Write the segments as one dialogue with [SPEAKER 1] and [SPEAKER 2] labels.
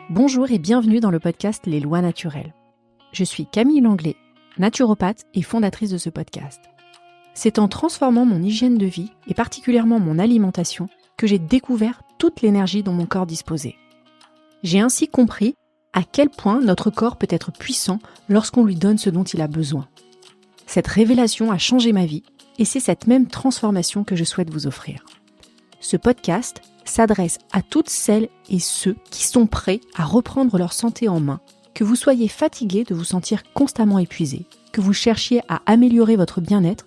[SPEAKER 1] Bonjour et bienvenue dans le podcast Les Lois Naturelles. Je suis Camille Langlais, naturopathe et fondatrice de ce podcast. C'est en transformant mon hygiène de vie et particulièrement mon alimentation que j'ai découvert toute l'énergie dont mon corps disposait. J'ai ainsi compris à quel point notre corps peut être puissant lorsqu'on lui donne ce dont il a besoin. Cette révélation a changé ma vie et c'est cette même transformation que je souhaite vous offrir. Ce podcast s'adresse à toutes celles et ceux qui sont prêts à reprendre leur santé en main, que vous soyez fatigué de vous sentir constamment épuisé, que vous cherchiez à améliorer votre bien-être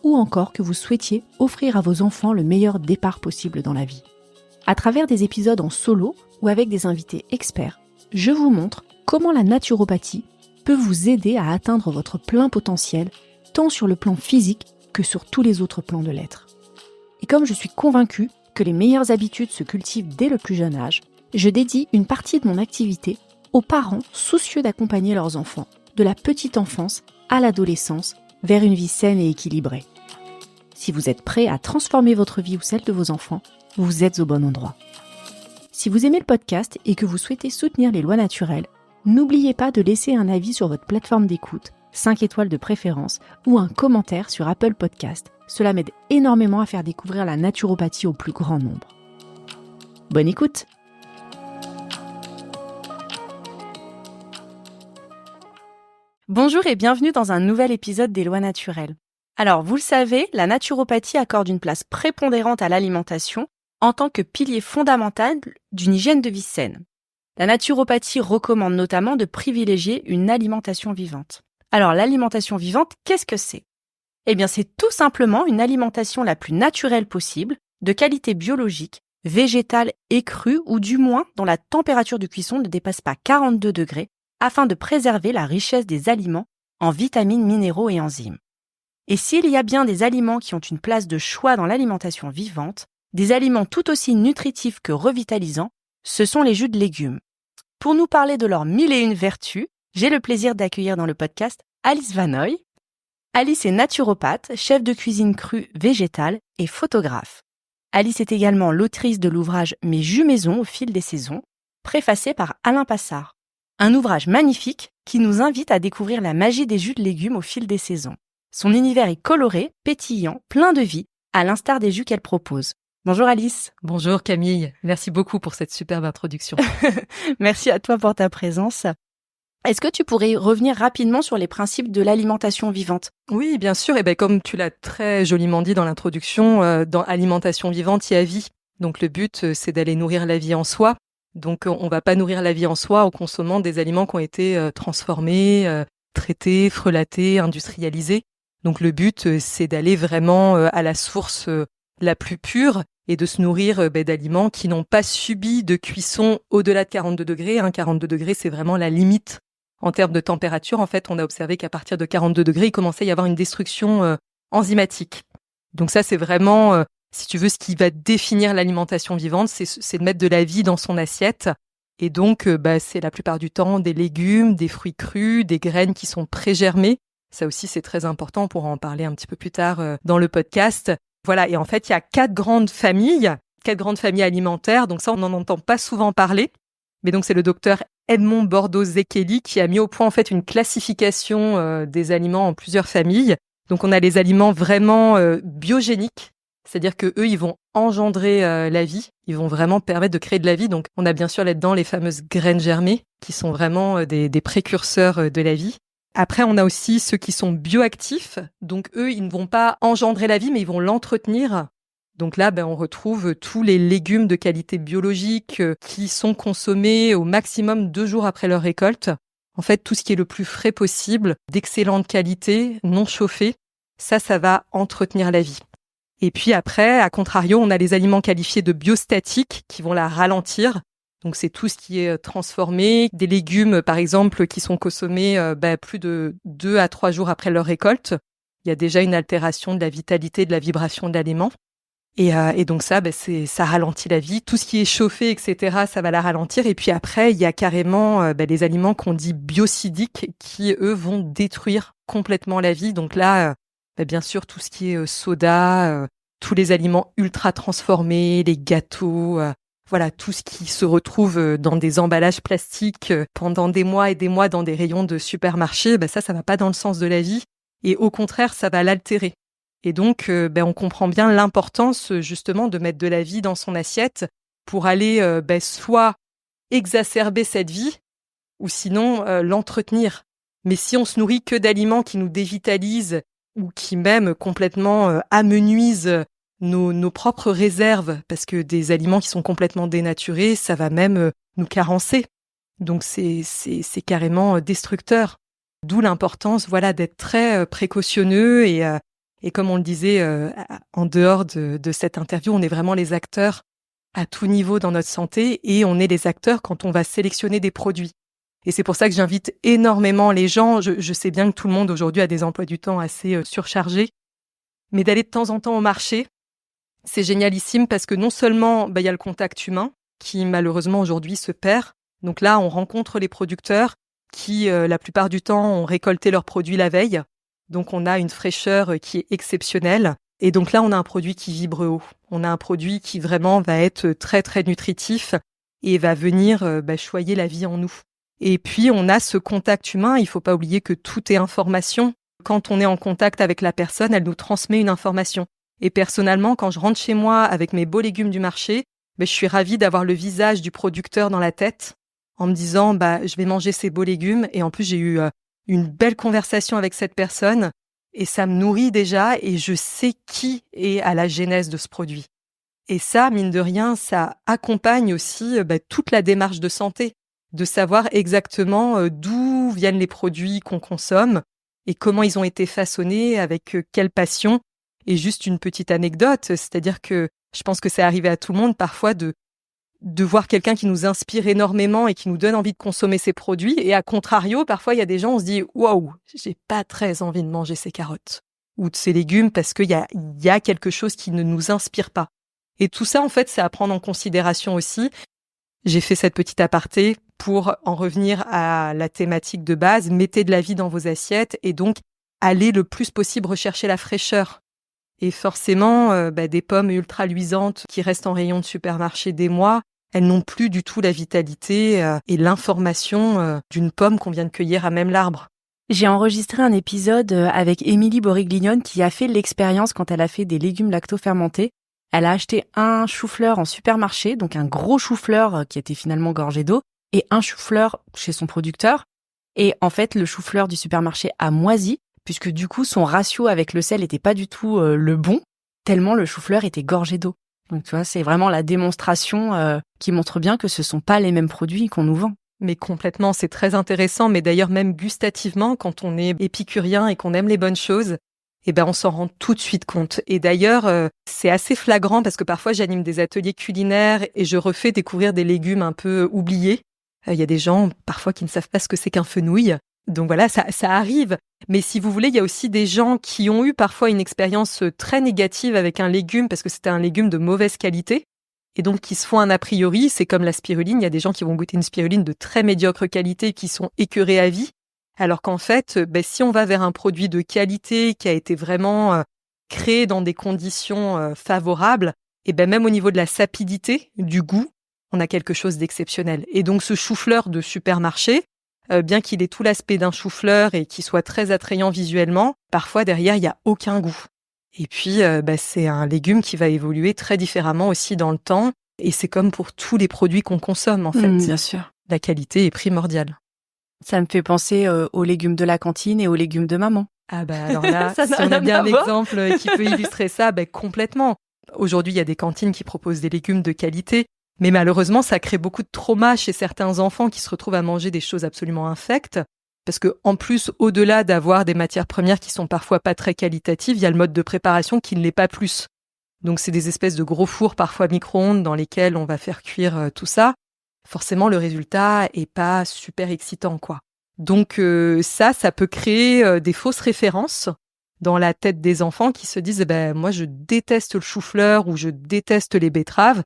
[SPEAKER 1] ou encore que vous souhaitiez offrir à vos enfants le meilleur départ possible dans la vie. À travers des épisodes en solo ou avec des invités experts, je vous montre comment la naturopathie peut vous aider à atteindre votre plein potentiel, tant sur le plan physique que sur tous les autres plans de l'être. Et comme je suis convaincue que les meilleures habitudes se cultivent dès le plus jeune âge, je dédie une partie de mon activité aux parents soucieux d'accompagner leurs enfants, de la petite enfance à l'adolescence, vers une vie saine et équilibrée. Si vous êtes prêt à transformer votre vie ou celle de vos enfants, vous êtes au bon endroit. Si vous aimez le podcast et que vous souhaitez soutenir les lois naturelles, n'oubliez pas de laisser un avis sur votre plateforme d'écoute, 5 étoiles de préférence, ou un commentaire sur Apple Podcast. Cela m'aide énormément à faire découvrir la naturopathie au plus grand nombre. Bonne écoute! Bonjour et bienvenue dans un nouvel épisode des Lois Naturelles. Alors, vous le savez, la naturopathie accorde une place prépondérante à l'alimentation en tant que pilier fondamental d'une hygiène de vie saine. La naturopathie recommande notamment de privilégier une alimentation vivante. Alors, l'alimentation vivante, qu'est-ce que c'est ? Eh bien, c'est tout simplement une alimentation la plus naturelle possible, de qualité biologique, végétale et crue, ou du moins dont la température de cuisson ne dépasse pas 42 degrés, afin de préserver la richesse des aliments en vitamines, minéraux et enzymes. Et s'il y a bien des aliments qui ont une place de choix dans l'alimentation vivante, des aliments tout aussi nutritifs que revitalisants, ce sont les jus de légumes. Pour nous parler de leurs 1001 vertus, j'ai le plaisir d'accueillir dans le podcast Alice Vanoy. Alice est naturopathe, chef de cuisine crue végétale et photographe. Alice est également l'autrice de l'ouvrage Mes jus maison au fil des saisons, préfacé par Alain Passard. Un ouvrage magnifique qui nous invite à découvrir la magie des jus de légumes au fil des saisons. Son univers est coloré, pétillant, plein de vie, à l'instar des jus qu'elle propose. Bonjour Alice.
[SPEAKER 2] Bonjour Camille, merci beaucoup pour cette superbe introduction.
[SPEAKER 1] Merci à toi pour ta présence. Est-ce que tu pourrais revenir rapidement sur les principes de l'alimentation vivante ?
[SPEAKER 2] Oui, bien sûr. Et comme tu l'as très joliment dit dans l'introduction, dans alimentation vivante, il y a vie. Donc le but, c'est d'aller nourrir la vie en soi. Donc on va pas nourrir la vie en soi en consommant des aliments qui ont été transformés, traités, frelatés, industrialisés. Donc le but, c'est d'aller vraiment à la source la plus pure et de se nourrir d'aliments qui n'ont pas subi de cuisson au-delà de 42 degrés. 42 degrés, c'est vraiment la limite. En termes de température, en fait, on a observé qu'à partir de 42 degrés, il commençait à y avoir une destruction enzymatique. Donc ça, c'est vraiment, si tu veux, ce qui va définir l'alimentation vivante, c'est de mettre de la vie dans son assiette. Et donc, c'est la plupart du temps des légumes, des fruits crus, des graines qui sont pré-germées. Ça aussi, c'est très important, on pourra en parler un petit peu plus tard dans le podcast. Voilà, et en fait, il y a 4 grandes familles alimentaires. Donc ça, on n'en entend pas souvent parler. Mais donc, c'est le docteur Edmond Bordeaux-Zekeli qui a mis au point en fait une classification des aliments en plusieurs familles. Donc on a les aliments vraiment biogéniques, c'est-à-dire que eux ils vont engendrer la vie, ils vont vraiment permettre de créer de la vie. Donc on a bien sûr là-dedans les fameuses graines germées qui sont vraiment des précurseurs de la vie. Après on a aussi ceux qui sont bioactifs, donc eux ils ne vont pas engendrer la vie mais ils vont l'entretenir. Donc là, on retrouve tous les légumes de qualité biologique qui sont consommés au maximum 2 jours après leur récolte. En fait, tout ce qui est le plus frais possible, d'excellente qualité, non chauffé, ça va entretenir la vie. Et puis après, à contrario, on a les aliments qualifiés de biostatiques qui vont la ralentir. Donc c'est tout ce qui est transformé, des légumes par exemple qui sont consommés plus de 2 à 3 jours après leur récolte. Il y a déjà une altération de la vitalité, de la vibration de l'aliment. Et donc ça ralentit la vie. Tout ce qui est chauffé, etc., ça va la ralentir. Et puis après, il y a carrément les aliments qu'on dit biocidiques qui, eux, vont détruire complètement la vie. Donc là, bien sûr, tout ce qui est soda, tous les aliments ultra transformés, les gâteaux, voilà, tout ce qui se retrouve dans des emballages plastiques pendant des mois et des mois dans des rayons de supermarché, ça va pas dans le sens de la vie et au contraire, ça va l'altérer. Et donc, on comprend bien l'importance justement de mettre de la vie dans son assiette pour aller soit exacerber cette vie ou sinon l'entretenir. Mais si on se nourrit que d'aliments qui nous dévitalisent ou qui même complètement amenuisent nos propres réserves, parce que des aliments qui sont complètement dénaturés, ça va même nous carencer. Donc c'est carrément destructeur. D'où l'importance, voilà, d'être très précautionneux et comme on le disait en dehors de cette interview, on est vraiment les acteurs à tout niveau dans notre santé et on est les acteurs quand on va sélectionner des produits. Et c'est pour ça que j'invite énormément les gens. Je sais bien que tout le monde aujourd'hui a des emplois du temps assez surchargés, mais d'aller de temps en temps au marché, c'est génialissime parce que non seulement y a le contact humain qui malheureusement aujourd'hui se perd. Donc là, on rencontre les producteurs qui, la plupart du temps, ont récolté leurs produits la veille. Donc on a une fraîcheur qui est exceptionnelle. Et donc là, on a un produit qui vibre haut. On a un produit qui vraiment va être très très nutritif et va venir choyer la vie en nous. Et puis on a ce contact humain. Il faut pas oublier que tout est information. Quand on est en contact avec la personne, elle nous transmet une information. Et personnellement, quand je rentre chez moi avec mes beaux légumes du marché, je suis ravie d'avoir le visage du producteur dans la tête en me disant je vais manger ces beaux légumes. Et en plus, j'ai eu une belle conversation avec cette personne et ça me nourrit déjà et je sais qui est à la genèse de ce produit. Et ça, mine de rien, ça accompagne aussi toute la démarche de santé, de savoir exactement d'où viennent les produits qu'on consomme et comment ils ont été façonnés, avec quelle passion. Et juste une petite anecdote, c'est-à-dire que je pense que c'est arrivé à tout le monde parfois de voir quelqu'un qui nous inspire énormément et qui nous donne envie de consommer ses produits. Et à contrario, parfois, il y a des gens, on se dit « Waouh, j'ai pas très envie de manger ces carottes ou de ces légumes parce qu'il y a quelque chose qui ne nous inspire pas. » Et tout ça, en fait, c'est à prendre en considération aussi. J'ai fait cette petite aparté pour en revenir à la thématique de base. Mettez de la vie dans vos assiettes et donc allez le plus possible rechercher la fraîcheur. Et forcément, des pommes ultra luisantes qui restent en rayon de supermarché des mois, elles n'ont plus du tout la vitalité et l'information d'une pomme qu'on vient de cueillir à même l'arbre.
[SPEAKER 1] J'ai enregistré un épisode avec Émilie Boriglione qui a fait l'expérience quand elle a fait des légumes lacto-fermentés. Elle a acheté un chou-fleur en supermarché, donc un gros chou-fleur qui était finalement gorgé d'eau, et un chou-fleur chez son producteur. Et en fait, le chou-fleur du supermarché a moisi, puisque du coup, son ratio avec le sel n'était pas du tout le bon, tellement le chou-fleur était gorgé d'eau. Donc tu vois, c'est vraiment la démonstration qui montre bien que ce sont pas les mêmes produits qu'on nous vend.
[SPEAKER 2] Mais complètement, c'est très intéressant, mais d'ailleurs même gustativement, quand on est épicurien et qu'on aime les bonnes choses, on s'en rend tout de suite compte. Et d'ailleurs, c'est assez flagrant parce que parfois j'anime des ateliers culinaires et je refais découvrir des légumes un peu oubliés. Il y a des gens parfois qui ne savent pas ce que c'est qu'un fenouil. Donc voilà, ça arrive. Mais si vous voulez, il y a aussi des gens qui ont eu parfois une expérience très négative avec un légume parce que c'était un légume de mauvaise qualité. Et donc qui se font un a priori, c'est comme la spiruline. Il y a des gens qui vont goûter une spiruline de très médiocre qualité qui sont écœurés à vie. Alors qu'en fait, si on va vers un produit de qualité qui a été vraiment créé dans des conditions favorables, même au niveau de la sapidité, du goût, on a quelque chose d'exceptionnel. Et donc ce chou-fleur de supermarché, bien qu'il ait tout l'aspect d'un chou-fleur et qu'il soit très attrayant visuellement, parfois derrière, il n'y a aucun goût. Et puis, c'est un légume qui va évoluer très différemment aussi dans le temps. Et c'est comme pour tous les produits qu'on consomme, en fait.
[SPEAKER 1] Bien sûr.
[SPEAKER 2] La qualité est primordiale.
[SPEAKER 1] Ça me fait penser aux légumes de la cantine et aux légumes de maman.
[SPEAKER 2] Ah alors là, si on a bien un exemple qui peut illustrer ça, complètement. Aujourd'hui, il y a des cantines qui proposent des légumes de qualité. Mais malheureusement, ça crée beaucoup de traumas chez certains enfants qui se retrouvent à manger des choses absolument infectes. Parce que, en plus, au-delà d'avoir des matières premières qui sont parfois pas très qualitatives, il y a le mode de préparation qui ne l'est pas plus. Donc, c'est des espèces de gros fours, parfois micro-ondes, dans lesquels on va faire cuire tout ça. Forcément, le résultat est pas super excitant, quoi. Donc, ça peut créer des fausses références dans la tête des enfants qui se disent, moi, je déteste le chou-fleur ou je déteste les betteraves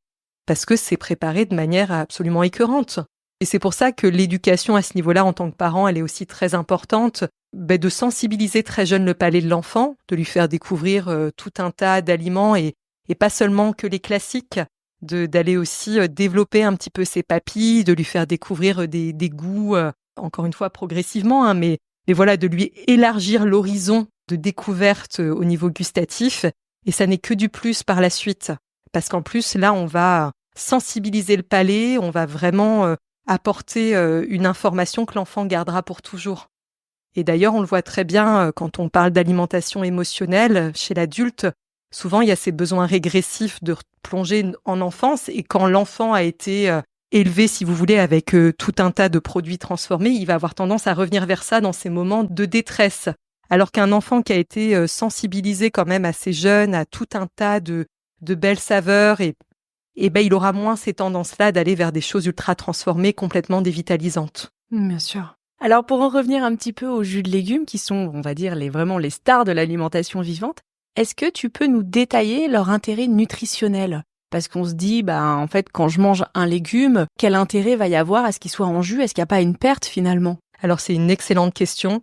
[SPEAKER 2] parce que c'est préparé de manière absolument écœurante. Et c'est pour ça que l'éducation à ce niveau-là, en tant que parent, elle est aussi très importante, de sensibiliser très jeune le palais de l'enfant, de lui faire découvrir tout un tas d'aliments et pas seulement que les classiques. d'aller aussi développer un petit peu ses papilles, de lui faire découvrir des goûts, encore une fois progressivement, hein, mais voilà, de lui élargir l'horizon de découverte au niveau gustatif. Et ça n'est que du plus par la suite. Parce qu'en plus, là, on va sensibiliser le palais, on va vraiment apporter une information que l'enfant gardera pour toujours. Et d'ailleurs, on le voit très bien quand on parle d'alimentation émotionnelle chez l'adulte. Souvent, il y a ces besoins régressifs de plonger en enfance. Et quand l'enfant a été élevé, si vous voulez, avec tout un tas de produits transformés, il va avoir tendance à revenir vers ça dans ces moments de détresse. Alors qu'un enfant qui a été sensibilisé quand même assez jeune à tout un tas de belles saveurs, et il aura moins ces tendances-là d'aller vers des choses ultra transformées, complètement dévitalisantes.
[SPEAKER 1] Bien sûr. Alors pour en revenir un petit peu aux jus de légumes qui sont, on va dire, vraiment les stars de l'alimentation vivante, est-ce que tu peux nous détailler leur intérêt nutritionnel ? Parce qu'on se dit, en fait, quand je mange un légume, quel intérêt va y avoir à ce qu'il soit en jus ? Est-ce qu'il n'y a pas une perte finalement ?
[SPEAKER 2] Alors c'est une excellente question.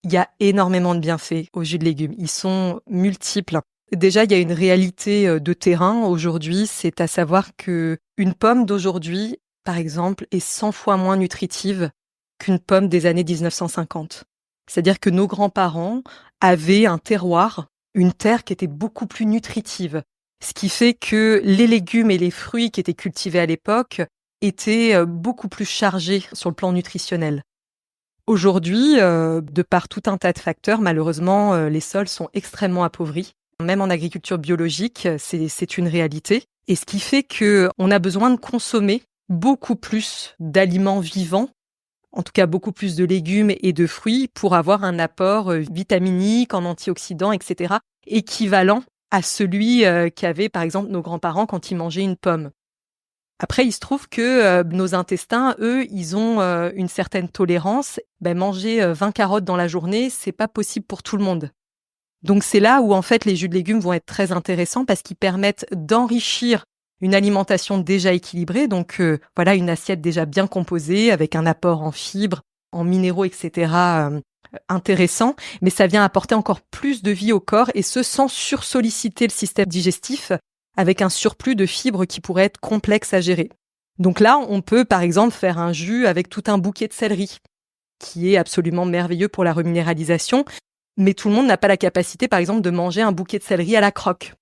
[SPEAKER 2] Il y a énormément de bienfaits aux jus de légumes. Ils sont multiples. Déjà, il y a une réalité de terrain aujourd'hui, c'est à savoir que une pomme d'aujourd'hui, par exemple, est 100 fois moins nutritive qu'une pomme des années 1950. C'est-à-dire que nos grands-parents avaient un terroir, une terre qui était beaucoup plus nutritive. Ce qui fait que les légumes et les fruits qui étaient cultivés à l'époque étaient beaucoup plus chargés sur le plan nutritionnel. Aujourd'hui, de par tout un tas de facteurs, malheureusement, les sols sont extrêmement appauvris. Même en agriculture biologique, c'est une réalité. Et ce qui fait qu'on a besoin de consommer beaucoup plus d'aliments vivants, en tout cas beaucoup plus de légumes et de fruits pour avoir un apport vitaminique, en antioxydants, etc., équivalent à celui qu'avaient par exemple nos grands-parents quand ils mangeaient une pomme. Après, il se trouve que nos intestins, eux, ils ont une certaine tolérance. Manger 20 carottes dans la journée, c'est pas possible pour tout le monde. Donc c'est là où en fait les jus de légumes vont être très intéressants parce qu'ils permettent d'enrichir une alimentation déjà équilibrée, donc voilà, une assiette déjà bien composée avec un apport en fibres, en minéraux, etc. Intéressant, mais ça vient apporter encore plus de vie au corps et ce sans sursolliciter le système digestif avec un surplus de fibres qui pourrait être complexe à gérer. Donc là, on peut par exemple faire un jus avec tout un bouquet de céleri qui est absolument merveilleux pour la reminéralisation. Mais tout le monde n'a pas la capacité, par exemple, de manger un bouquet de céleri à la croque.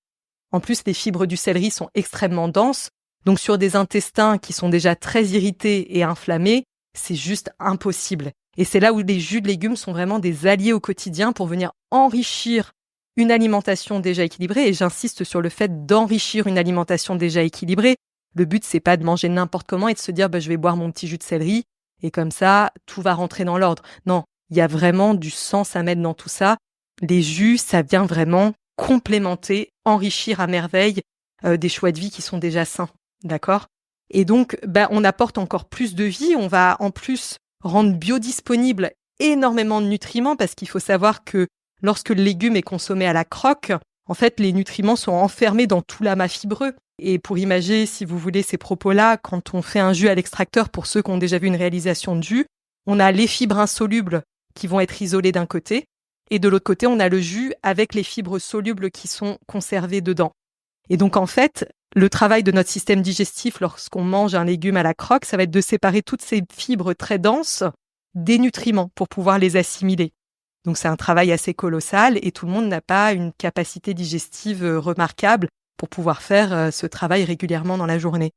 [SPEAKER 2] En plus, les fibres du céleri sont extrêmement denses. Donc, sur des intestins qui sont déjà très irrités et inflammés, c'est juste impossible. Et c'est là où les jus de légumes sont vraiment des alliés au quotidien pour venir enrichir une alimentation déjà équilibrée. Et j'insiste sur le fait d'enrichir une alimentation déjà équilibrée. Le but, c'est pas de manger n'importe comment et de se dire, je vais boire mon petit jus de céleri et comme ça, tout va rentrer dans l'ordre. Non. Il y a vraiment du sens à mettre dans tout ça. Les jus, ça vient vraiment complémenter, enrichir à merveille des choix de vie qui sont déjà sains, d'accord ? Et donc, on apporte encore plus de vie. On va en plus rendre biodisponible énormément de nutriments parce qu'il faut savoir que lorsque le légume est consommé à la croque, en fait, les nutriments sont enfermés dans tout l'amas fibreux. Et pour imager, si vous voulez, ces propos-là, quand on fait un jus à l'extracteur, pour ceux qui ont déjà vu une réalisation de jus, on a les fibres insolubles qui vont être isolées d'un côté, et de l'autre côté, on a le jus avec les fibres solubles qui sont conservées dedans. Et donc, en fait, le travail de notre système digestif lorsqu'on mange un légume à la croque, ça va être de séparer toutes ces fibres très denses des nutriments pour pouvoir les assimiler. Donc, c'est un travail assez colossal et tout le monde n'a pas une capacité digestive remarquable pour pouvoir faire ce travail régulièrement dans la journée.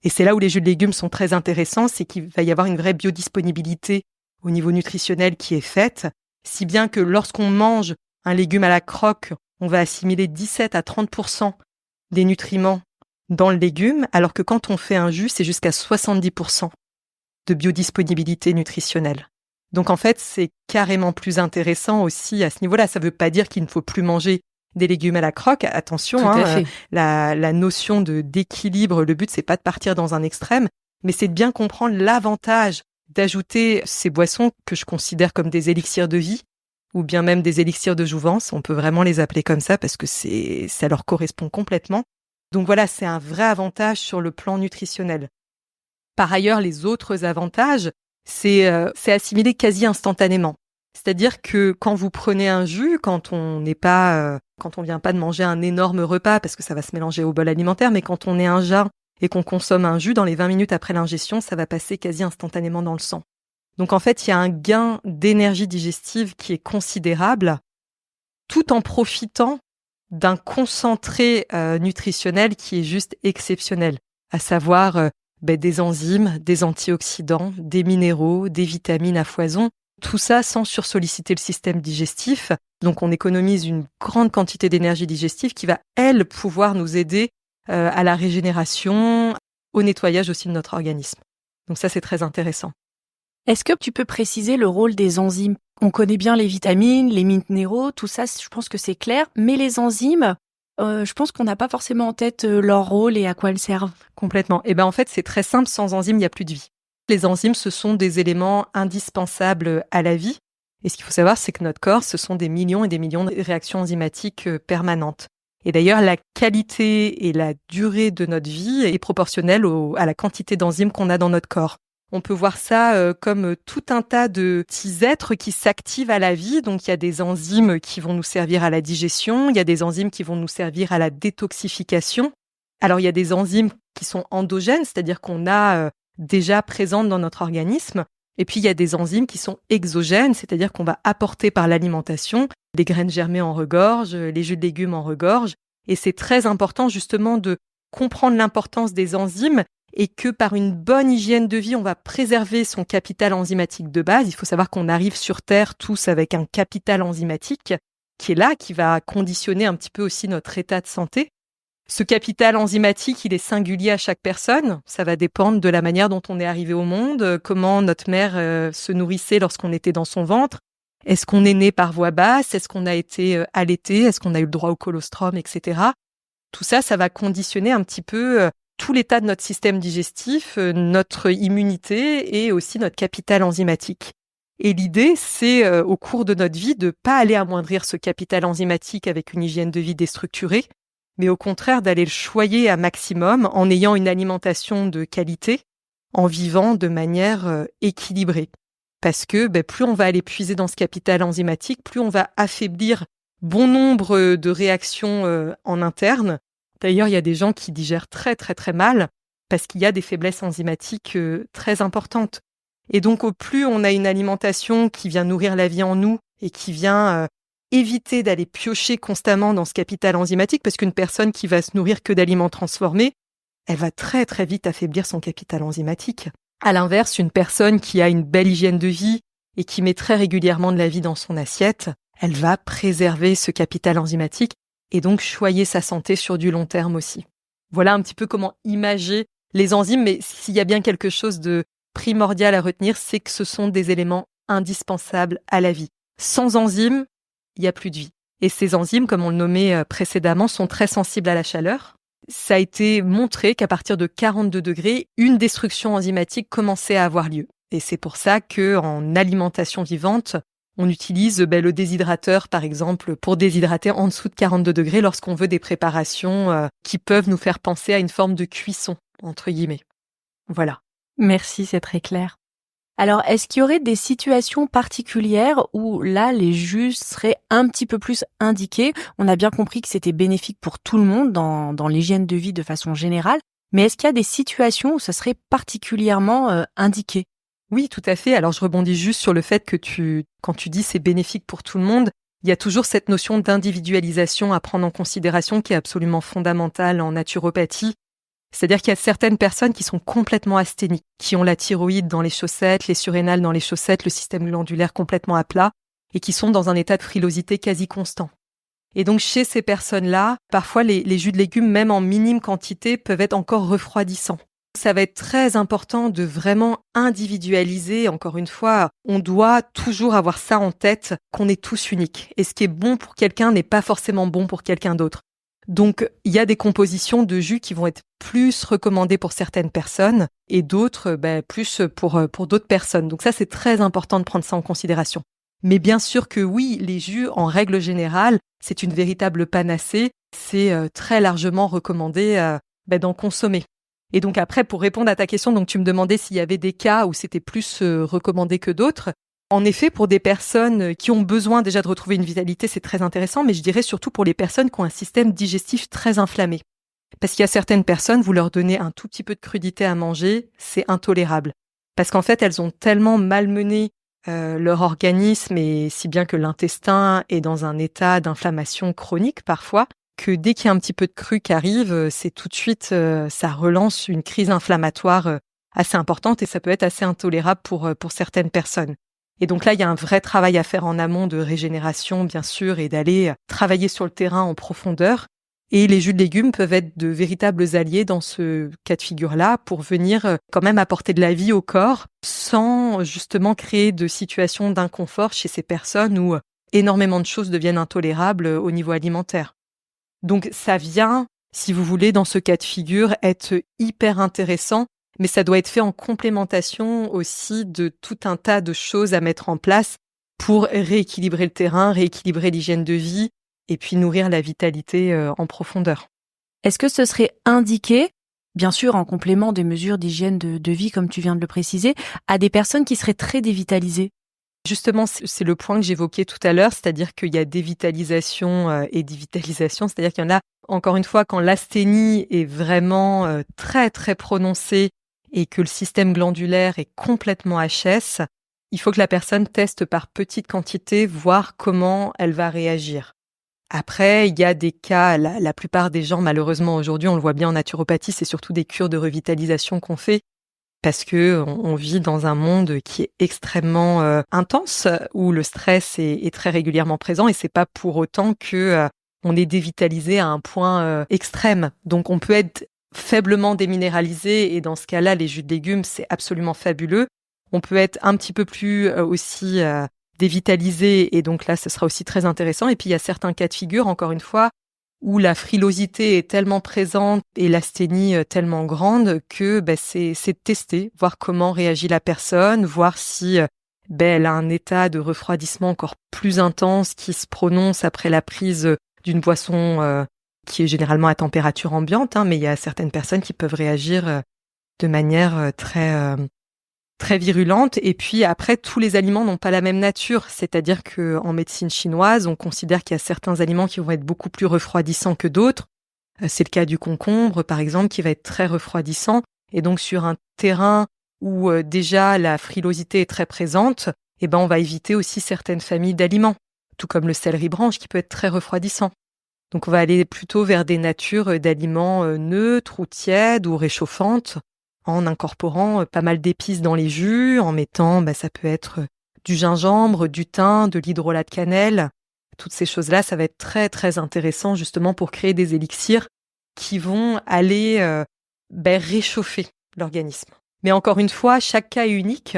[SPEAKER 2] Et c'est là où les jus de légumes sont très intéressants, c'est qu'il va y avoir une vraie biodisponibilité au niveau nutritionnel qui est faite, si bien que lorsqu'on mange un légume à la croque, on va assimiler 17 à 30% des nutriments dans le légume, alors que quand on fait un jus, c'est jusqu'à 70% de biodisponibilité nutritionnelle. Donc en fait, c'est carrément plus intéressant aussi à ce niveau-là. Ça ne veut pas dire qu'il ne faut plus manger des légumes à la croque. Attention, la notion d'équilibre, le but, c'est pas de partir dans un extrême, mais c'est de bien comprendre l'avantage d'ajouter ces boissons que je considère comme des élixirs de vie, ou bien même des élixirs de jouvence. On peut vraiment les appeler comme ça parce que ça leur correspond complètement. Donc voilà, c'est un vrai avantage sur le plan nutritionnel. Par ailleurs, les autres avantages, c'est assimilé quasi instantanément. C'est-à-dire que quand vous prenez un jus, quand on vient pas de manger un énorme repas parce que ça va se mélanger au bol alimentaire, mais quand on est à jeun et qu'on consomme un jus, dans les 20 minutes après l'ingestion, ça va passer quasi instantanément dans le sang. Donc en fait, il y a un gain d'énergie digestive qui est considérable, tout en profitant d'un concentré nutritionnel qui est juste exceptionnel, à savoir des enzymes, des antioxydants, des minéraux, des vitamines à foison, tout ça sans sursolliciter le système digestif. Donc on économise une grande quantité d'énergie digestive qui va, elle, pouvoir nous aider à la régénération, au nettoyage aussi de notre organisme. Donc ça, c'est très intéressant.
[SPEAKER 1] Est-ce que tu peux préciser le rôle des enzymes ? On connaît bien les vitamines, les minéraux, tout ça, je pense que c'est clair. Mais les enzymes, je pense qu'on n'a pas forcément en tête leur rôle et à quoi elles servent.
[SPEAKER 2] Complètement. Et en fait, c'est très simple, sans enzymes, il n'y a plus de vie. Les enzymes, ce sont des éléments indispensables à la vie. Et ce qu'il faut savoir, c'est que notre corps, ce sont des millions et des millions de réactions enzymatiques permanentes. Et d'ailleurs, la qualité et la durée de notre vie est proportionnelle à la quantité d'enzymes qu'on a dans notre corps. On peut voir ça comme tout un tas de petits êtres qui s'activent à la vie. Donc, il y a des enzymes qui vont nous servir à la digestion, il y a des enzymes qui vont nous servir à la détoxification. Alors, il y a des enzymes qui sont endogènes, c'est-à-dire qu'on a déjà présentes dans notre organisme. Et puis, il y a des enzymes qui sont exogènes, c'est-à-dire qu'on va apporter par l'alimentation. Les graines germées en regorgent, les jus de légumes en regorgent. Et c'est très important justement de comprendre l'importance des enzymes et que par une bonne hygiène de vie, on va préserver son capital enzymatique de base. Il faut savoir qu'on arrive sur Terre tous avec un capital enzymatique qui est là, qui va conditionner un petit peu aussi notre état de santé. Ce capital enzymatique, il est singulier à chaque personne. Ça va dépendre de la manière dont on est arrivé au monde, comment notre mère se nourrissait lorsqu'on était dans son ventre. Est-ce qu'on est né par voie basse? Est-ce qu'on a été allaité? Est-ce qu'on a eu le droit au colostrum, etc. Tout ça, ça va conditionner un petit peu tout l'état de notre système digestif, notre immunité et aussi notre capital enzymatique. Et l'idée, c'est au cours de notre vie de pas aller amoindrir ce capital enzymatique avec une hygiène de vie déstructurée, mais au contraire d'aller le choyer à maximum en ayant une alimentation de qualité, en vivant de manière équilibrée. Parce que plus on va aller puiser dans ce capital enzymatique, plus on va affaiblir bon nombre de réactions en interne. D'ailleurs, il y a des gens qui digèrent très très très mal parce qu'il y a des faiblesses enzymatiques très importantes. Et donc, au plus on a une alimentation qui vient nourrir la vie en nous et qui vient éviter d'aller piocher constamment dans ce capital enzymatique, parce qu'une personne qui va se nourrir que d'aliments transformés, elle va très très vite affaiblir son capital enzymatique. À l'inverse, une personne qui a une belle hygiène de vie et qui met très régulièrement de la vie dans son assiette, elle va préserver ce capital enzymatique et donc choyer sa santé sur du long terme aussi. Voilà un petit peu comment imager les enzymes, mais s'il y a bien quelque chose de primordial à retenir, c'est que ce sont des éléments indispensables à la vie. Sans enzymes, il n'y a plus de vie. Et ces enzymes, comme on le nommait précédemment, sont très sensibles à la chaleur. Ça a été montré qu'à partir de 42 degrés, une destruction enzymatique commençait à avoir lieu. Et c'est pour ça qu'en alimentation vivante, on utilise le déshydrateur, par exemple, pour déshydrater en dessous de 42 degrés lorsqu'on veut des préparations qui peuvent nous faire penser à une forme de cuisson, entre guillemets. Voilà.
[SPEAKER 1] Merci, c'est très clair. Alors, est-ce qu'il y aurait des situations particulières où là, les jus seraient un petit peu plus indiqués? On a bien compris que c'était bénéfique pour tout le monde dans l'hygiène de vie de façon générale, mais est-ce qu'il y a des situations où ça serait particulièrement indiqué?
[SPEAKER 2] Oui, tout à fait. Alors, je rebondis juste sur le fait que quand tu dis c'est bénéfique pour tout le monde, il y a toujours cette notion d'individualisation à prendre en considération qui est absolument fondamentale en naturopathie. C'est-à-dire qu'il y a certaines personnes qui sont complètement asthéniques, qui ont la thyroïde dans les chaussettes, les surrénales dans les chaussettes, le système glandulaire complètement à plat, et qui sont dans un état de frilosité quasi constant. Et donc, chez ces personnes-là, parfois les jus de légumes, même en minime quantité, peuvent être encore refroidissants. Ça va être très important de vraiment individualiser. Encore une fois, on doit toujours avoir ça en tête, qu'on est tous uniques. Et ce qui est bon pour quelqu'un n'est pas forcément bon pour quelqu'un d'autre. Donc, il y a des compositions de jus qui vont être plus recommandées pour certaines personnes et d'autres plus pour d'autres personnes. Donc ça, c'est très important de prendre ça en considération. Mais bien sûr que oui, les jus, en règle générale, c'est une véritable panacée. C'est très largement recommandé d'en consommer. Et donc après, pour répondre à ta question, donc tu me demandais s'il y avait des cas où c'était plus recommandé que d'autres. En effet, pour des personnes qui ont besoin déjà de retrouver une vitalité, c'est très intéressant, mais je dirais surtout pour les personnes qui ont un système digestif très inflammé. Parce qu'il y a certaines personnes, vous leur donnez un tout petit peu de crudité à manger, c'est intolérable. Parce qu'en fait, elles ont tellement malmené leur organisme, et si bien que l'intestin est dans un état d'inflammation chronique parfois, que dès qu'il y a un petit peu de cru qui arrive, c'est tout de suite, ça relance une crise inflammatoire assez importante, et ça peut être assez intolérable pour certaines personnes. Et donc là, il y a un vrai travail à faire en amont de régénération, bien sûr, et d'aller travailler sur le terrain en profondeur. Et les jus de légumes peuvent être de véritables alliés dans ce cas de figure-là pour venir quand même apporter de la vie au corps sans justement créer de situations d'inconfort chez ces personnes où énormément de choses deviennent intolérables au niveau alimentaire. Donc ça vient, si vous voulez, dans ce cas de figure, être hyper intéressant, mais ça doit être fait en complémentation aussi de tout un tas de choses à mettre en place pour rééquilibrer le terrain, rééquilibrer l'hygiène de vie, et puis nourrir la vitalité en profondeur.
[SPEAKER 1] Est-ce que ce serait indiqué, bien sûr en complément des mesures d'hygiène de vie comme tu viens de le préciser, à des personnes qui seraient très dévitalisées ?
[SPEAKER 2] Justement, c'est le point que j'évoquais tout à l'heure, c'est-à-dire qu'il y a dévitalisation et dévitalisation, c'est-à-dire qu'il y en a, encore une fois, quand l'asthénie est vraiment très très prononcée et que le système glandulaire est complètement HS, il faut que la personne teste par petites quantités, voir comment elle va réagir. Après, il y a des cas, la plupart des gens, malheureusement aujourd'hui, on le voit bien en naturopathie, c'est surtout des cures de revitalisation qu'on fait parce que on vit dans un monde qui est extrêmement intense, où le stress est très régulièrement présent, et c'est pas pour autant que on est dévitalisé à un point extrême. Donc on peut être faiblement déminéralisé, et dans ce cas-là, les jus de légumes, c'est absolument fabuleux. On peut être un petit peu plus aussi dévitalisé, et donc là, ce sera aussi très intéressant. Et puis, il y a certains cas de figure, encore une fois, où la frilosité est tellement présente et l'asthénie tellement grande que c'est de tester, voir comment réagit la personne, voir si elle a un état de refroidissement encore plus intense qui se prononce après la prise d'une boisson qui est généralement à température ambiante, mais il y a certaines personnes qui peuvent réagir de manière très virulente. Et puis après, tous les aliments n'ont pas la même nature. C'est-à-dire qu'en médecine chinoise, on considère qu'il y a certains aliments qui vont être beaucoup plus refroidissants que d'autres. C'est le cas du concombre, par exemple, qui va être très refroidissant. Et donc, sur un terrain où déjà la frilosité est très présente, on va éviter aussi certaines familles d'aliments, tout comme le céleri branche qui peut être très refroidissant. Donc, on va aller plutôt vers des natures d'aliments neutres ou tièdes ou réchauffantes, en incorporant pas mal d'épices dans les jus, en mettant, ça peut être du gingembre, du thym, de l'hydrolat de cannelle. Toutes ces choses-là, ça va être très très intéressant justement pour créer des élixirs qui vont aller réchauffer l'organisme. Mais encore une fois, chaque cas est unique,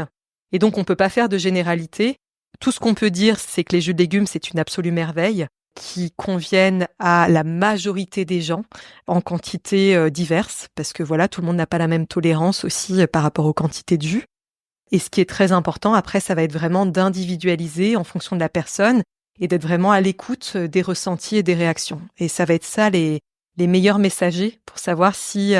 [SPEAKER 2] et donc on ne peut pas faire de généralité. Tout ce qu'on peut dire, c'est que les jus de légumes, c'est une absolue merveille, qui conviennent à la majorité des gens en quantité diverses, parce que voilà, tout le monde n'a pas la même tolérance aussi par rapport aux quantités de jus. Et ce qui est très important, après, ça va être vraiment d'individualiser en fonction de la personne et d'être vraiment à l'écoute des ressentis et des réactions. Et ça va être ça les meilleurs messagers pour savoir si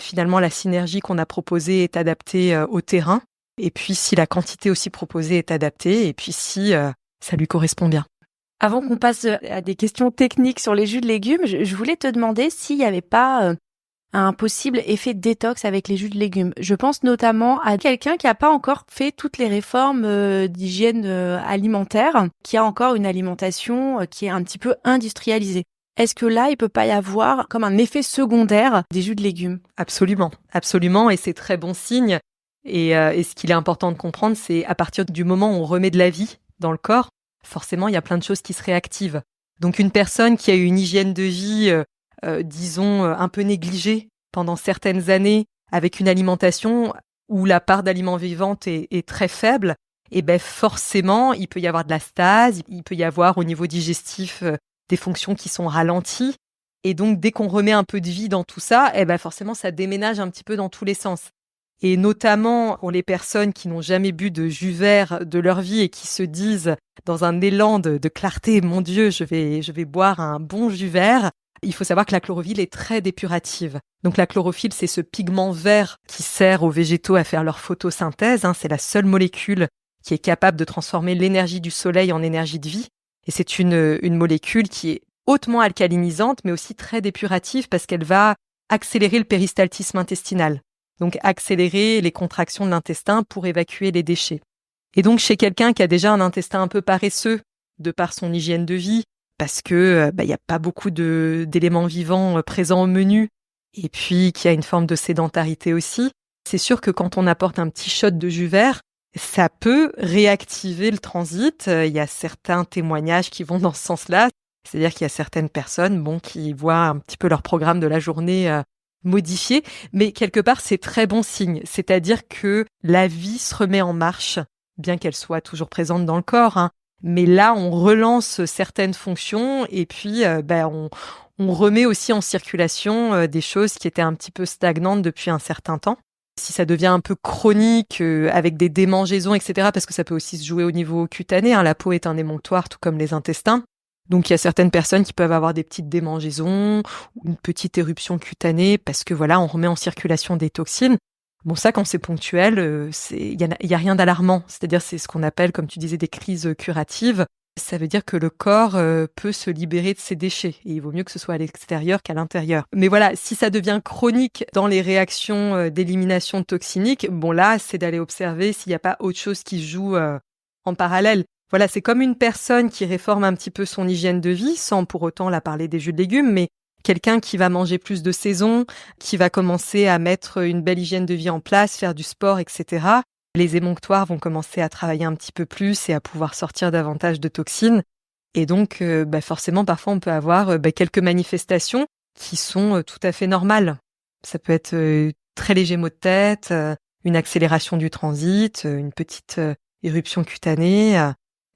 [SPEAKER 2] finalement la synergie qu'on a proposée est adaptée au terrain, et puis si la quantité aussi proposée est adaptée, et puis si ça lui correspond bien.
[SPEAKER 1] Avant qu'on passe à des questions techniques sur les jus de légumes, je voulais te demander s'il n'y avait pas un possible effet détox avec les jus de légumes. Je pense notamment à quelqu'un qui n'a pas encore fait toutes les réformes d'hygiène alimentaire, qui a encore une alimentation qui est un petit peu industrialisée. Est-ce que là, il peut pas y avoir comme un effet secondaire des jus de légumes ?
[SPEAKER 2] Absolument, absolument, et c'est très bon signe. Et ce qu'il est important de comprendre, c'est à partir du moment où on remet de la vie dans le corps, forcément, il y a plein de choses qui se réactivent. Donc, une personne qui a eu une hygiène de vie, disons, un peu négligée pendant certaines années, avec une alimentation où la part d'aliments vivants est très faible, forcément, il peut y avoir de la stase, il peut y avoir au niveau digestif des fonctions qui sont ralenties. Et donc, dès qu'on remet un peu de vie dans tout ça, forcément, ça déménage un petit peu dans tous les sens. Et notamment pour les personnes qui n'ont jamais bu de jus vert de leur vie et qui se disent dans un élan de clarté, mon Dieu, je vais boire un bon jus vert. Il faut savoir que la chlorophylle est très dépurative. Donc la chlorophylle, c'est ce pigment vert qui sert aux végétaux à faire leur photosynthèse. C'est la seule molécule qui est capable de transformer l'énergie du soleil en énergie de vie. Et c'est une molécule qui est hautement alcalinisante, mais aussi très dépurative parce qu'elle va accélérer le péristaltisme intestinal. Donc, accélérer les contractions de l'intestin pour évacuer les déchets. Et donc, chez quelqu'un qui a déjà un intestin un peu paresseux, de par son hygiène de vie, parce que y a pas beaucoup d'éléments vivants présents au menu, et puis qui a une forme de sédentarité aussi, c'est sûr que quand on apporte un petit shot de jus vert, ça peut réactiver le transit. Il y a certains témoignages qui vont dans ce sens-là. C'est-à-dire qu'il y a certaines personnes qui voient un petit peu leur programme de la journée modifié. Mais quelque part, c'est très bon signe. C'est-à-dire que la vie se remet en marche, bien qu'elle soit toujours présente dans le corps. Hein. Mais là, on relance certaines fonctions et puis on remet aussi en circulation des choses qui étaient un petit peu stagnantes depuis un certain temps. Si ça devient un peu chronique, avec des démangeaisons, etc., parce que ça peut aussi se jouer au niveau cutané, hein, la peau est un émonctoire, tout comme les intestins. Donc il y a certaines personnes qui peuvent avoir des petites démangeaisons, ou une petite éruption cutanée, parce que on remet en circulation des toxines. Bon, ça, quand c'est ponctuel, il y a rien d'alarmant. C'est-à-dire, c'est ce qu'on appelle, comme tu disais, des crises curatives. Ça veut dire que le corps peut se libérer de ses déchets. Et il vaut mieux que ce soit à l'extérieur qu'à l'intérieur. Mais si ça devient chronique dans les réactions d'élimination toxinique, là, c'est d'aller observer s'il n'y a pas autre chose qui joue en parallèle. C'est comme une personne qui réforme un petit peu son hygiène de vie, sans pour autant la parler des jus de légumes, mais quelqu'un qui va manger plus de saison, qui va commencer à mettre une belle hygiène de vie en place, faire du sport, etc. Les émonctoires vont commencer à travailler un petit peu plus et à pouvoir sortir davantage de toxines. Et donc, forcément, parfois, on peut avoir quelques manifestations qui sont tout à fait normales. Ça peut être très léger maux de tête, une accélération du transit, une petite éruption cutanée,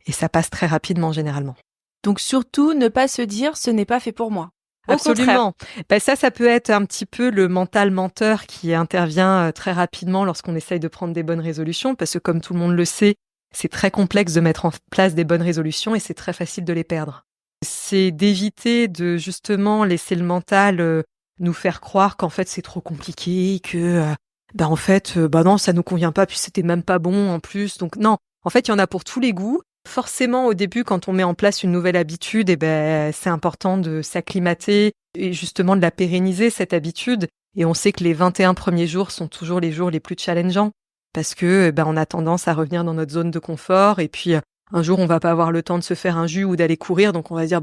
[SPEAKER 2] et ça passe très rapidement généralement.
[SPEAKER 1] Donc surtout, ne pas se dire « ce n'est pas fait pour moi ».
[SPEAKER 2] Absolument. Ça peut être un petit peu le mental menteur qui intervient très rapidement lorsqu'on essaye de prendre des bonnes résolutions, parce que comme tout le monde le sait, c'est très complexe de mettre en place des bonnes résolutions et c'est très facile de les perdre. C'est d'éviter de justement laisser le mental nous faire croire qu'en fait c'est trop compliqué, que non, ça nous convient pas, puis c'était même pas bon en plus. Donc non, en fait il y en a pour tous les goûts. Forcément, au début, quand on met en place une nouvelle habitude, c'est important de s'acclimater et justement de la pérenniser, cette habitude. Et on sait que les 21 premiers jours sont toujours les jours les plus challengeants parce que on a tendance à revenir dans notre zone de confort et puis un jour, on va pas avoir le temps de se faire un jus ou d'aller courir, donc on va se dire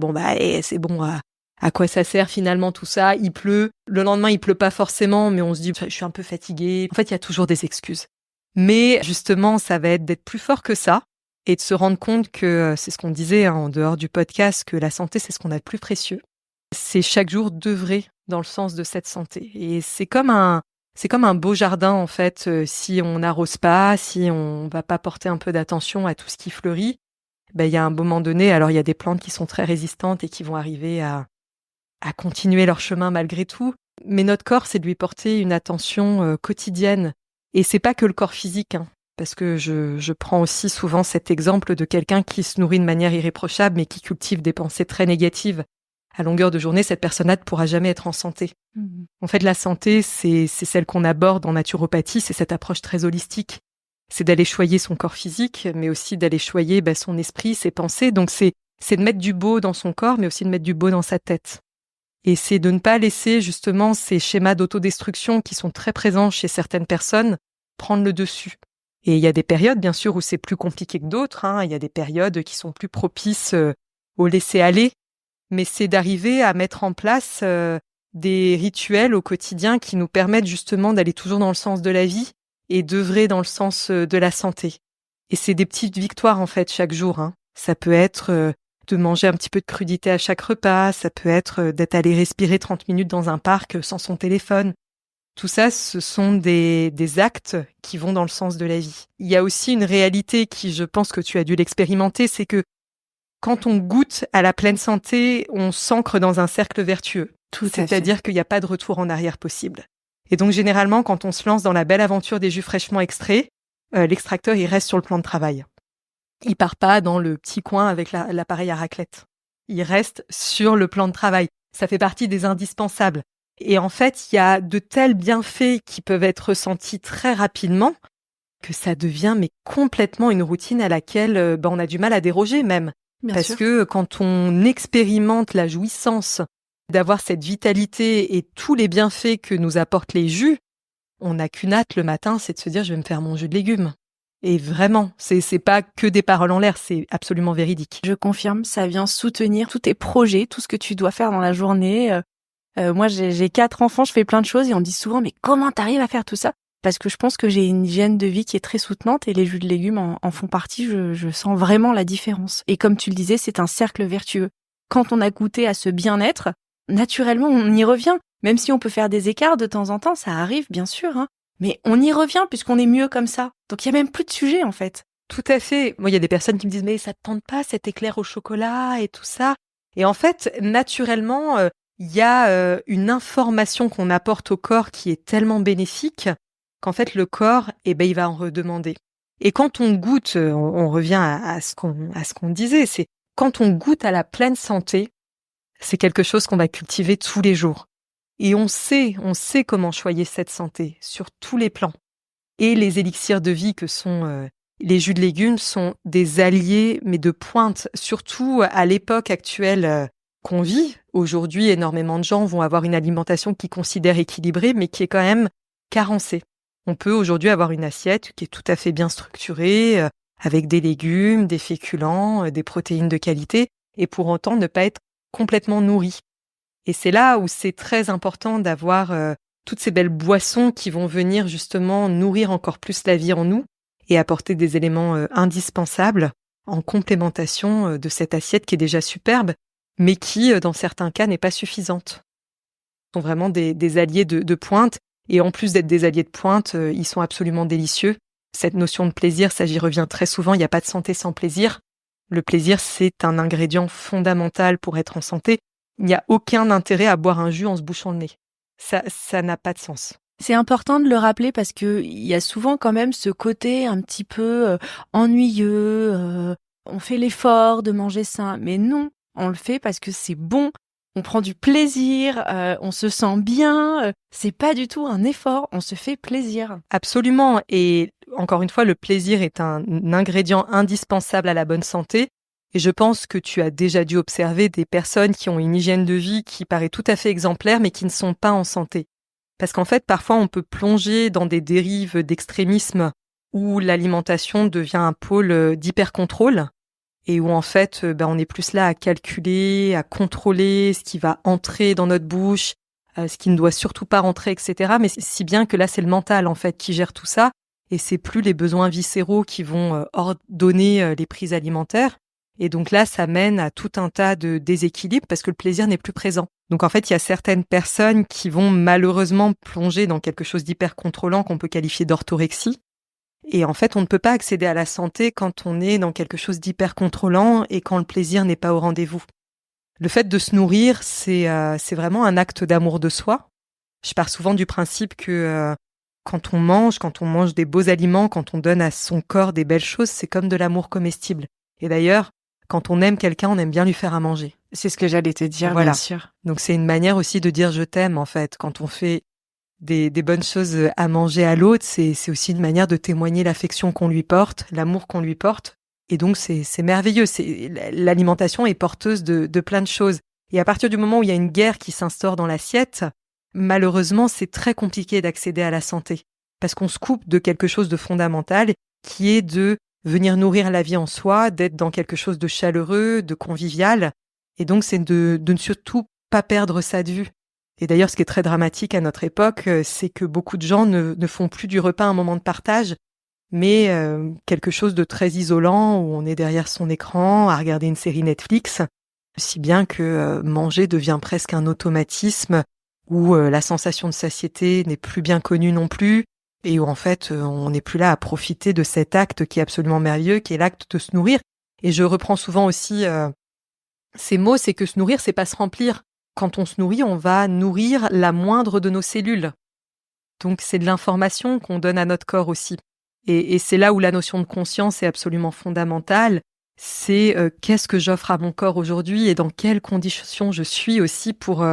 [SPEAKER 2] c'est bon, à quoi ça sert finalement tout ça? Il pleut. Le lendemain, il pleut pas forcément, mais on se dit je suis un peu fatiguée. En fait, il y a toujours des excuses. Mais justement, ça va être d'être plus fort que ça. Et de se rendre compte que, c'est ce qu'on disait en dehors du podcast, que la santé, c'est ce qu'on a de plus précieux. C'est chaque jour d'œuvrer dans le sens de cette santé. Et c'est comme un beau jardin, en fait, si on n'arrose pas, si on va pas porter un peu d'attention à tout ce qui fleurit, il y a un moment donné, alors il y a des plantes qui sont très résistantes et qui vont arriver à continuer leur chemin malgré tout. Mais notre corps, c'est de lui porter une attention quotidienne. Et c'est pas que le corps physique, hein. Parce que je prends aussi souvent cet exemple de quelqu'un qui se nourrit de manière irréprochable mais qui cultive des pensées très négatives. À longueur de journée, cette personne-là ne pourra jamais être en santé. En fait, la santé, c'est celle qu'on aborde en naturopathie, c'est cette approche très holistique. C'est d'aller choyer son corps physique, mais aussi d'aller choyer son esprit, ses pensées. Donc c'est de mettre du beau dans son corps, mais aussi de mettre du beau dans sa tête. Et c'est de ne pas laisser justement ces schémas d'autodestruction qui sont très présents chez certaines personnes prendre le dessus. Et il y a des périodes, bien sûr, où c'est plus compliqué que d'autres. Il y a des périodes qui sont plus propices au laisser-aller. Mais c'est d'arriver à mettre en place des rituels au quotidien qui nous permettent justement d'aller toujours dans le sens de la vie et d'œuvrer dans le sens de la santé. Et c'est des petites victoires, en fait, chaque jour. Ça peut être de manger un petit peu de crudité à chaque repas. Ça peut être d'être allé respirer 30 minutes dans un parc sans son téléphone. Tout ça, ce sont des actes qui vont dans le sens de la vie. Il y a aussi une réalité qui, je pense que tu as dû l'expérimenter, c'est que quand on goûte à la pleine santé, on s'ancre dans un cercle vertueux. C'est-à-dire qu'il n'y a pas de retour en arrière possible. Et donc, généralement, quand on se lance dans la belle aventure des jus fraîchement extraits, l'extracteur, il reste sur le plan de travail. Il part pas dans le petit coin avec l'appareil à raclette. Il reste sur le plan de travail. Ça fait partie des indispensables. Et en fait, il y a de tels bienfaits qui peuvent être ressentis très rapidement que ça devient complètement une routine à laquelle on a du mal à déroger même. Parce
[SPEAKER 1] sûr.
[SPEAKER 2] que quand on expérimente la jouissance d'avoir cette vitalité et tous les bienfaits que nous apportent les jus, on n'a qu'une hâte le matin, c'est de se dire je vais me faire mon jus de légumes. Et vraiment, c'est pas que des paroles en l'air, c'est absolument véridique.
[SPEAKER 1] Je confirme, ça vient soutenir tous tes projets, tout ce que tu dois faire dans la journée. Moi, j'ai 4 enfants, je fais plein de choses et on dit souvent mais comment t'arrives à faire tout ça? Parce que je pense que j'ai une hygiène de vie qui est très soutenante et les jus de légumes en font partie. Je sens vraiment la différence. Et comme tu le disais, c'est un cercle vertueux. Quand on a goûté à ce bien-être, naturellement, on y revient. Même si on peut faire des écarts de temps en temps, ça arrive, bien sûr, hein. Mais on y revient puisqu'on est mieux comme ça. Donc il y a même plus de sujet, en fait.
[SPEAKER 2] Tout à fait. Moi, il y a des personnes qui me disent mais ça te tente pas cet éclair au chocolat et tout ça. Et en fait, naturellement, il y a une information qu'on apporte au corps qui est tellement bénéfique qu'en fait le corps, il va en redemander. Et quand on goûte, on revient à ce qu'on disait, c'est quand on goûte à la pleine santé, c'est quelque chose qu'on va cultiver tous les jours. Et on sait comment choyer cette santé sur tous les plans. Et les élixirs de vie que sont les jus de légumes sont des alliés, mais de pointe, surtout à l'époque actuelle qu'on vit. Aujourd'hui, énormément de gens vont avoir une alimentation qu'ils considèrent équilibrée, mais qui est quand même carencée. On peut aujourd'hui avoir une assiette qui est tout à fait bien structurée, avec des légumes, des féculents, des protéines de qualité, et pour autant ne pas être complètement nourri. Et c'est là où c'est très important d'avoir toutes ces belles boissons qui vont venir justement nourrir encore plus la vie en nous et apporter des éléments indispensables en complémentation de cette assiette qui est déjà superbe, mais qui, dans certains cas, n'est pas suffisante. Ce sont vraiment des alliés de pointe, et en plus d'être des alliés de pointe, ils sont absolument délicieux. Cette notion de plaisir, ça j'y reviens très souvent, il n'y a pas de santé sans plaisir. Le plaisir, c'est un ingrédient fondamental pour être en santé. Il n'y a aucun intérêt à boire un jus en se bouchant le nez. Ça n'a pas de sens.
[SPEAKER 1] C'est important de le rappeler parce que il y a souvent quand même ce côté un petit peu ennuyeux. On fait l'effort de manger sain, mais non, on le fait parce que c'est bon. On prend du plaisir, on se sent bien. C'est pas du tout un effort, on se fait plaisir.
[SPEAKER 2] Absolument. Et encore une fois, le plaisir est un ingrédient indispensable à la bonne santé. Et je pense que tu as déjà dû observer des personnes qui ont une hygiène de vie qui paraît tout à fait exemplaire, mais qui ne sont pas en santé. Parce qu'en fait, parfois, on peut plonger dans des dérives d'extrémisme où l'alimentation devient un pôle d'hypercontrôle et où en fait, on est plus là à calculer, à contrôler ce qui va entrer dans notre bouche, ce qui ne doit surtout pas rentrer, etc. Mais si bien que là, c'est le mental en fait qui gère tout ça et c'est plus les besoins viscéraux qui vont ordonner les prises alimentaires. Et donc là, ça mène à tout un tas de déséquilibres parce que le plaisir n'est plus présent. Donc en fait, il y a certaines personnes qui vont malheureusement plonger dans quelque chose d'hyper contrôlant qu'on peut qualifier d'orthorexie. Et en fait, on ne peut pas accéder à la santé quand on est dans quelque chose d'hyper contrôlant et quand le plaisir n'est pas au rendez-vous. Le fait de se nourrir, c'est vraiment un acte d'amour de soi. Je pars souvent du principe que quand on mange des beaux aliments, quand on donne à son corps des belles choses, c'est comme de l'amour comestible. Et d'ailleurs, quand on aime quelqu'un, on aime bien lui faire à manger.
[SPEAKER 1] C'est ce que j'allais te dire,
[SPEAKER 2] voilà.
[SPEAKER 1] Bien sûr.
[SPEAKER 2] Donc c'est une manière aussi de dire je t'aime en fait. Quand on fait des bonnes choses à manger à l'autre, c'est aussi une manière de témoigner l'affection qu'on lui porte, l'amour qu'on lui porte. Et donc c'est merveilleux. L'alimentation est porteuse de plein de choses. Et à partir du moment où il y a une guerre qui s'instaure dans l'assiette, malheureusement c'est très compliqué d'accéder à la santé. Parce qu'on se coupe de quelque chose de fondamental qui est de venir nourrir la vie en soi, d'être dans quelque chose de chaleureux, de convivial. Et donc, c'est de ne surtout pas perdre ça de vue. Et d'ailleurs, ce qui est très dramatique à notre époque, c'est que beaucoup de gens ne font plus du repas un moment de partage, mais quelque chose de très isolant où on est derrière son écran à regarder une série Netflix, si bien que manger devient presque un automatisme où la sensation de satiété n'est plus bien connue non plus, et où en fait on n'est plus là à profiter de cet acte qui est absolument merveilleux, qui est l'acte de se nourrir. Et je reprends souvent aussi ces mots, c'est que se nourrir, c'est pas se remplir. Quand on se nourrit, on va nourrir la moindre de nos cellules. Donc c'est de l'information qu'on donne à notre corps aussi. Et c'est là où la notion de conscience est absolument fondamentale. C'est qu'est-ce que j'offre à mon corps aujourd'hui et dans quelles conditions je suis aussi pour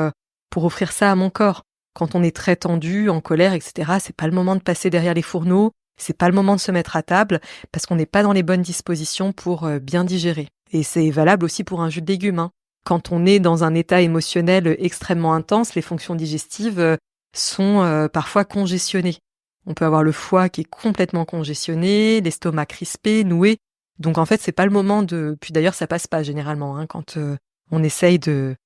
[SPEAKER 2] offrir ça à mon corps. Quand on est très tendu, en colère, etc., c'est pas le moment de passer derrière les fourneaux, c'est pas le moment de se mettre à table parce qu'on n'est pas dans les bonnes dispositions pour bien digérer. Et c'est valable aussi pour un jus de légumes, hein. Quand on est dans un état émotionnel extrêmement intense, les fonctions digestives sont parfois congestionnées. On peut avoir le foie qui est complètement congestionné, l'estomac crispé, noué. Donc en fait, c'est pas le moment de... Puis d'ailleurs, ça passe pas généralement, hein, quand on essaye de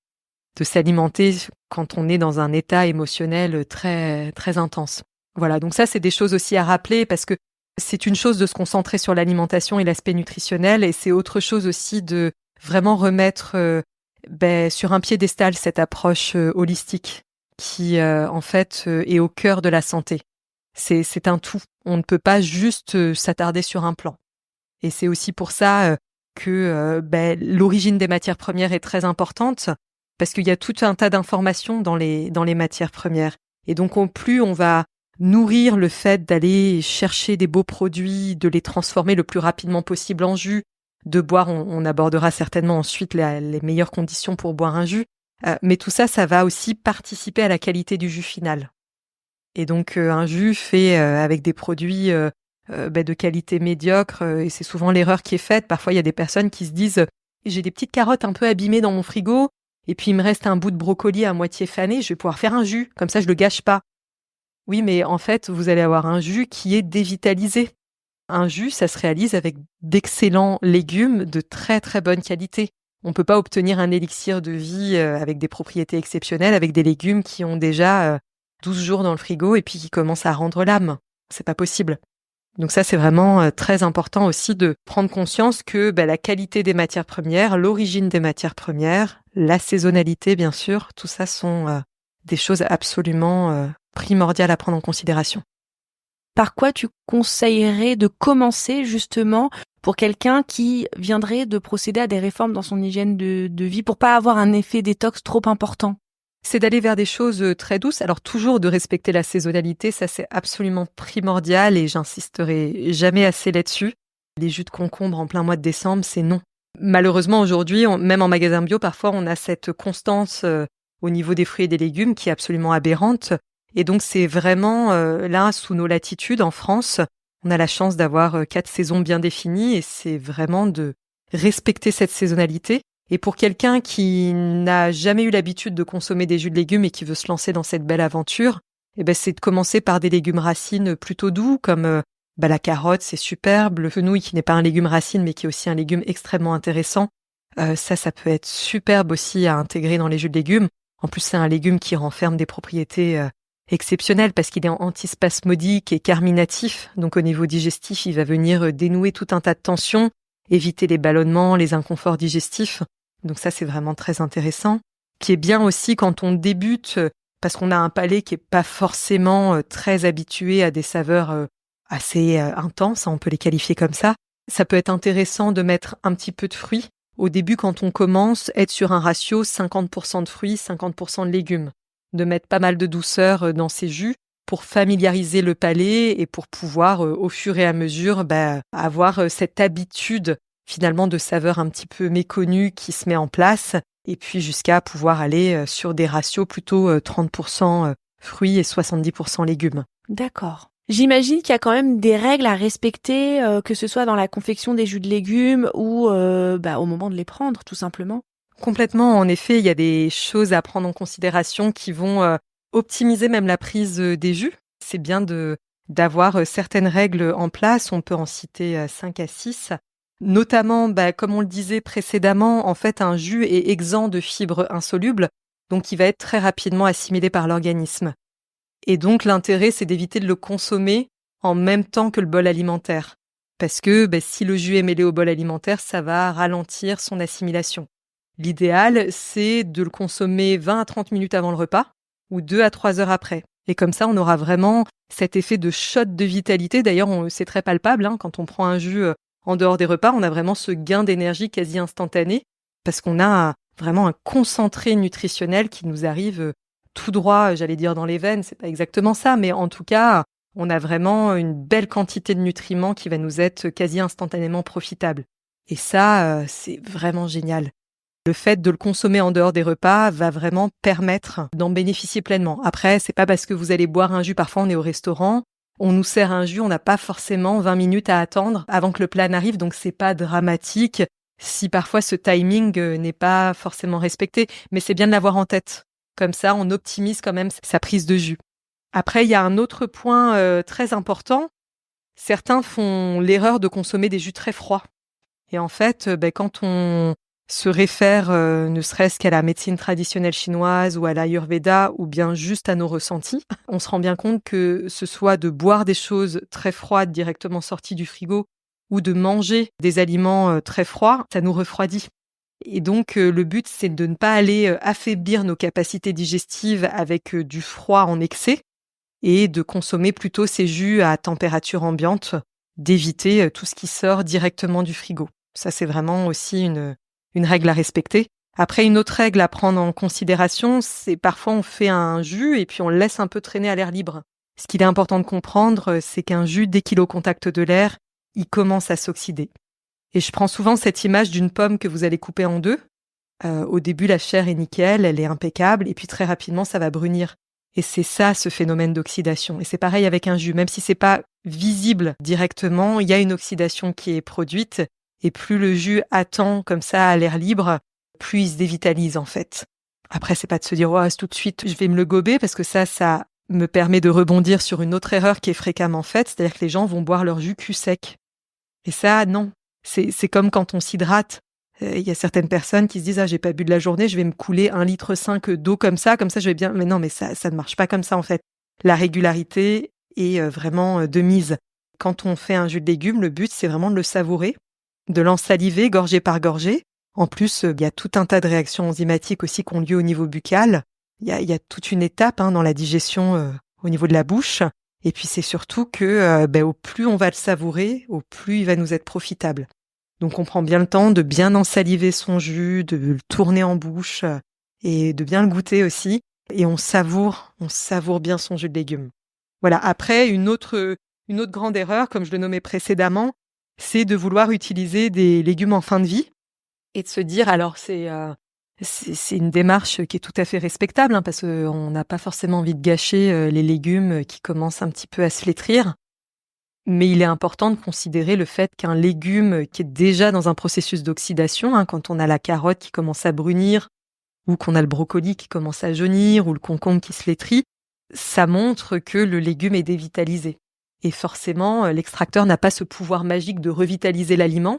[SPEAKER 2] s'alimenter quand on est dans un état émotionnel très, très intense. Voilà, donc ça, c'est des choses aussi à rappeler parce que c'est une chose de se concentrer sur l'alimentation et l'aspect nutritionnel et c'est autre chose aussi de vraiment remettre sur un piédestal cette approche holistique qui, en fait, est au cœur de la santé. C'est un tout. On ne peut pas juste s'attarder sur un plan. Et c'est aussi pour ça que l'origine des matières premières est très importante parce qu'il y a tout un tas d'informations dans les matières premières. Et donc, plus on va nourrir le fait d'aller chercher des beaux produits, de les transformer le plus rapidement possible en jus, de boire, on abordera certainement ensuite les meilleures conditions pour boire un jus, mais tout ça, ça va aussi participer à la qualité du jus final. Et donc, un jus fait avec des produits de qualité médiocre, et c'est souvent l'erreur qui est faite. Parfois, il y a des personnes qui se disent « j'ai des petites carottes un peu abîmées dans mon frigo, et puis il me reste un bout de brocoli à moitié fané, je vais pouvoir faire un jus, comme ça je le gâche pas. » Oui, mais en fait, vous allez avoir un jus qui est dévitalisé. Un jus, ça se réalise avec d'excellents légumes de très très bonne qualité. On ne peut pas obtenir un élixir de vie avec des propriétés exceptionnelles, avec des légumes qui ont déjà 12 jours dans le frigo et puis qui commencent à rendre l'âme. C'est pas possible. Donc ça, c'est vraiment très important aussi de prendre conscience que la qualité des matières premières, l'origine des matières premières, la saisonnalité, bien sûr, tout ça sont des choses absolument primordiales à prendre en considération.
[SPEAKER 1] Par quoi tu conseillerais de commencer justement pour quelqu'un qui viendrait de procéder à des réformes dans son hygiène de vie pour pas avoir un effet détox trop important?
[SPEAKER 2] C'est d'aller vers des choses très douces. Alors toujours de respecter la saisonnalité, ça c'est absolument primordial et j'insisterai jamais assez là-dessus. Les jus de concombre en plein mois de décembre, c'est non. Malheureusement aujourd'hui, même en magasin bio, parfois on a cette constance au niveau des fruits et des légumes qui est absolument aberrante. Et donc c'est vraiment là, sous nos latitudes en France, on a la chance d'avoir 4 saisons bien définies et c'est vraiment de respecter cette saisonnalité. Et pour quelqu'un qui n'a jamais eu l'habitude de consommer des jus de légumes et qui veut se lancer dans cette belle aventure, c'est de commencer par des légumes racines plutôt doux comme la carotte, c'est superbe, le fenouil qui n'est pas un légume racine mais qui est aussi un légume extrêmement intéressant. Ça peut être superbe aussi à intégrer dans les jus de légumes. En plus, c'est un légume qui renferme des propriétés exceptionnelles parce qu'il est antispasmodique et carminatif. Donc au niveau digestif, il va venir dénouer tout un tas de tensions, éviter les ballonnements, les inconforts digestifs. Donc ça, c'est vraiment très intéressant. Qui est bien aussi quand on débute, parce qu'on a un palais qui est pas forcément très habitué à des saveurs assez intenses, on peut les qualifier comme ça. Ça peut être intéressant de mettre un petit peu de fruits. Au début, quand on commence, être sur un ratio 50% de fruits, 50% de légumes. De mettre pas mal de douceur dans ces jus pour familiariser le palais et pour pouvoir, au fur et à mesure, avoir cette habitude finalement de saveurs un petit peu méconnues qui se met en place et puis jusqu'à pouvoir aller sur des ratios plutôt 30% fruits et 70% légumes.
[SPEAKER 1] D'accord. J'imagine qu'il y a quand même des règles à respecter, que ce soit dans la confection des jus de légumes ou au moment de les prendre, tout simplement.
[SPEAKER 2] Complètement, en effet, il y a des choses à prendre en considération qui vont optimiser même la prise des jus. C'est bien d'avoir certaines règles en place, on peut en citer 5 à 6. Notamment, comme on le disait précédemment, en fait, un jus est exempt de fibres insolubles, donc il va être très rapidement assimilé par l'organisme. Et donc, l'intérêt, c'est d'éviter de le consommer en même temps que le bol alimentaire. Parce que si le jus est mêlé au bol alimentaire, ça va ralentir son assimilation. L'idéal, c'est de le consommer 20 à 30 minutes avant le repas ou 2 à 3 heures après. Et comme ça, on aura vraiment cet effet de shot de vitalité. D'ailleurs, c'est très palpable. Quand on prend un jus en dehors des repas, on a vraiment ce gain d'énergie quasi instantané parce qu'on a vraiment un concentré nutritionnel qui nous arrive tout droit, j'allais dire dans les veines. C'est pas exactement ça, mais en tout cas, on a vraiment une belle quantité de nutriments qui va nous être quasi instantanément profitable. Et ça, c'est vraiment génial. Le fait de le consommer en dehors des repas va vraiment permettre d'en bénéficier pleinement. Après, c'est pas parce que vous allez boire un jus, parfois on est au restaurant, on nous sert un jus, on n'a pas forcément 20 minutes à attendre avant que le plat n'arrive, donc c'est pas dramatique. si parfois ce timing n'est pas forcément respecté. Mais c'est bien de l'avoir en tête. Comme ça, on optimise quand même sa prise de jus. Après, il y a un autre point très important. Certains font l'erreur de consommer des jus très froids. Et en fait, quand on se réfère ne serait-ce qu'à la médecine traditionnelle chinoise ou à l'Ayurveda ou bien juste à nos ressentis, on se rend bien compte que ce soit de boire des choses très froides directement sorties du frigo ou de manger des aliments très froids, ça nous refroidit. Et donc, le but, c'est de ne pas aller affaiblir nos capacités digestives avec du froid en excès et de consommer plutôt ces jus à température ambiante, d'éviter tout ce qui sort directement du frigo. Ça, c'est vraiment aussi une règle à respecter. Après, une autre règle à prendre en considération, c'est parfois on fait un jus et puis on le laisse un peu traîner à l'air libre. Ce qu'il est important de comprendre, c'est qu'un jus, dès qu'il est au contact de l'air, il commence à s'oxyder. Et je prends souvent cette image d'une pomme que vous allez couper en deux. Au début, la chair est nickel, elle est impeccable, et puis très rapidement, ça va brunir. Et c'est ça, ce phénomène d'oxydation. Et c'est pareil avec un jus. Même si c'est pas visible directement, il y a une oxydation qui est produite. Et plus le jus attend comme ça à l'air libre, plus il se dévitalise en fait. Après, c'est pas de se dire oh, tout de suite, je vais me le gober, parce que ça me permet de rebondir sur une autre erreur qui est fréquemment faite, c'est-à-dire que les gens vont boire leur jus cul sec. Et ça, non. C'est comme quand on s'hydrate. Il y a certaines personnes qui se disent « Ah, j'ai pas bu de la journée, je vais me couler 1,5 litre d'eau comme ça je vais bien… » Mais non, mais ça ne marche pas comme ça en fait. La régularité est vraiment de mise. Quand on fait un jus de légumes, le but, c'est vraiment de le savourer, de l'ensaliver gorgée par gorgée. En plus, il y a tout un tas de réactions enzymatiques aussi qui ont lieu au niveau buccal. Il y a toute une étape dans la digestion au niveau de la bouche. Et puis, c'est surtout que au plus on va le savourer, au plus il va nous être profitable. Donc, on prend bien le temps de bien ensaliver son jus, de le tourner en bouche et de bien le goûter aussi. Et on savoure bien son jus de légumes. Voilà. Après, une autre grande erreur, comme je le nommais précédemment, c'est de vouloir utiliser des légumes en fin de vie et de se dire, alors c'est une démarche qui est tout à fait respectable, parce qu'on n'a pas forcément envie de gâcher les légumes qui commencent un petit peu à se flétrir. Mais il est important de considérer le fait qu'un légume qui est déjà dans un processus d'oxydation, quand on a la carotte qui commence à brunir, ou qu'on a le brocoli qui commence à jaunir, ou le concombre qui se flétrit, ça montre que le légume est dévitalisé. Et forcément, l'extracteur n'a pas ce pouvoir magique de revitaliser l'aliment.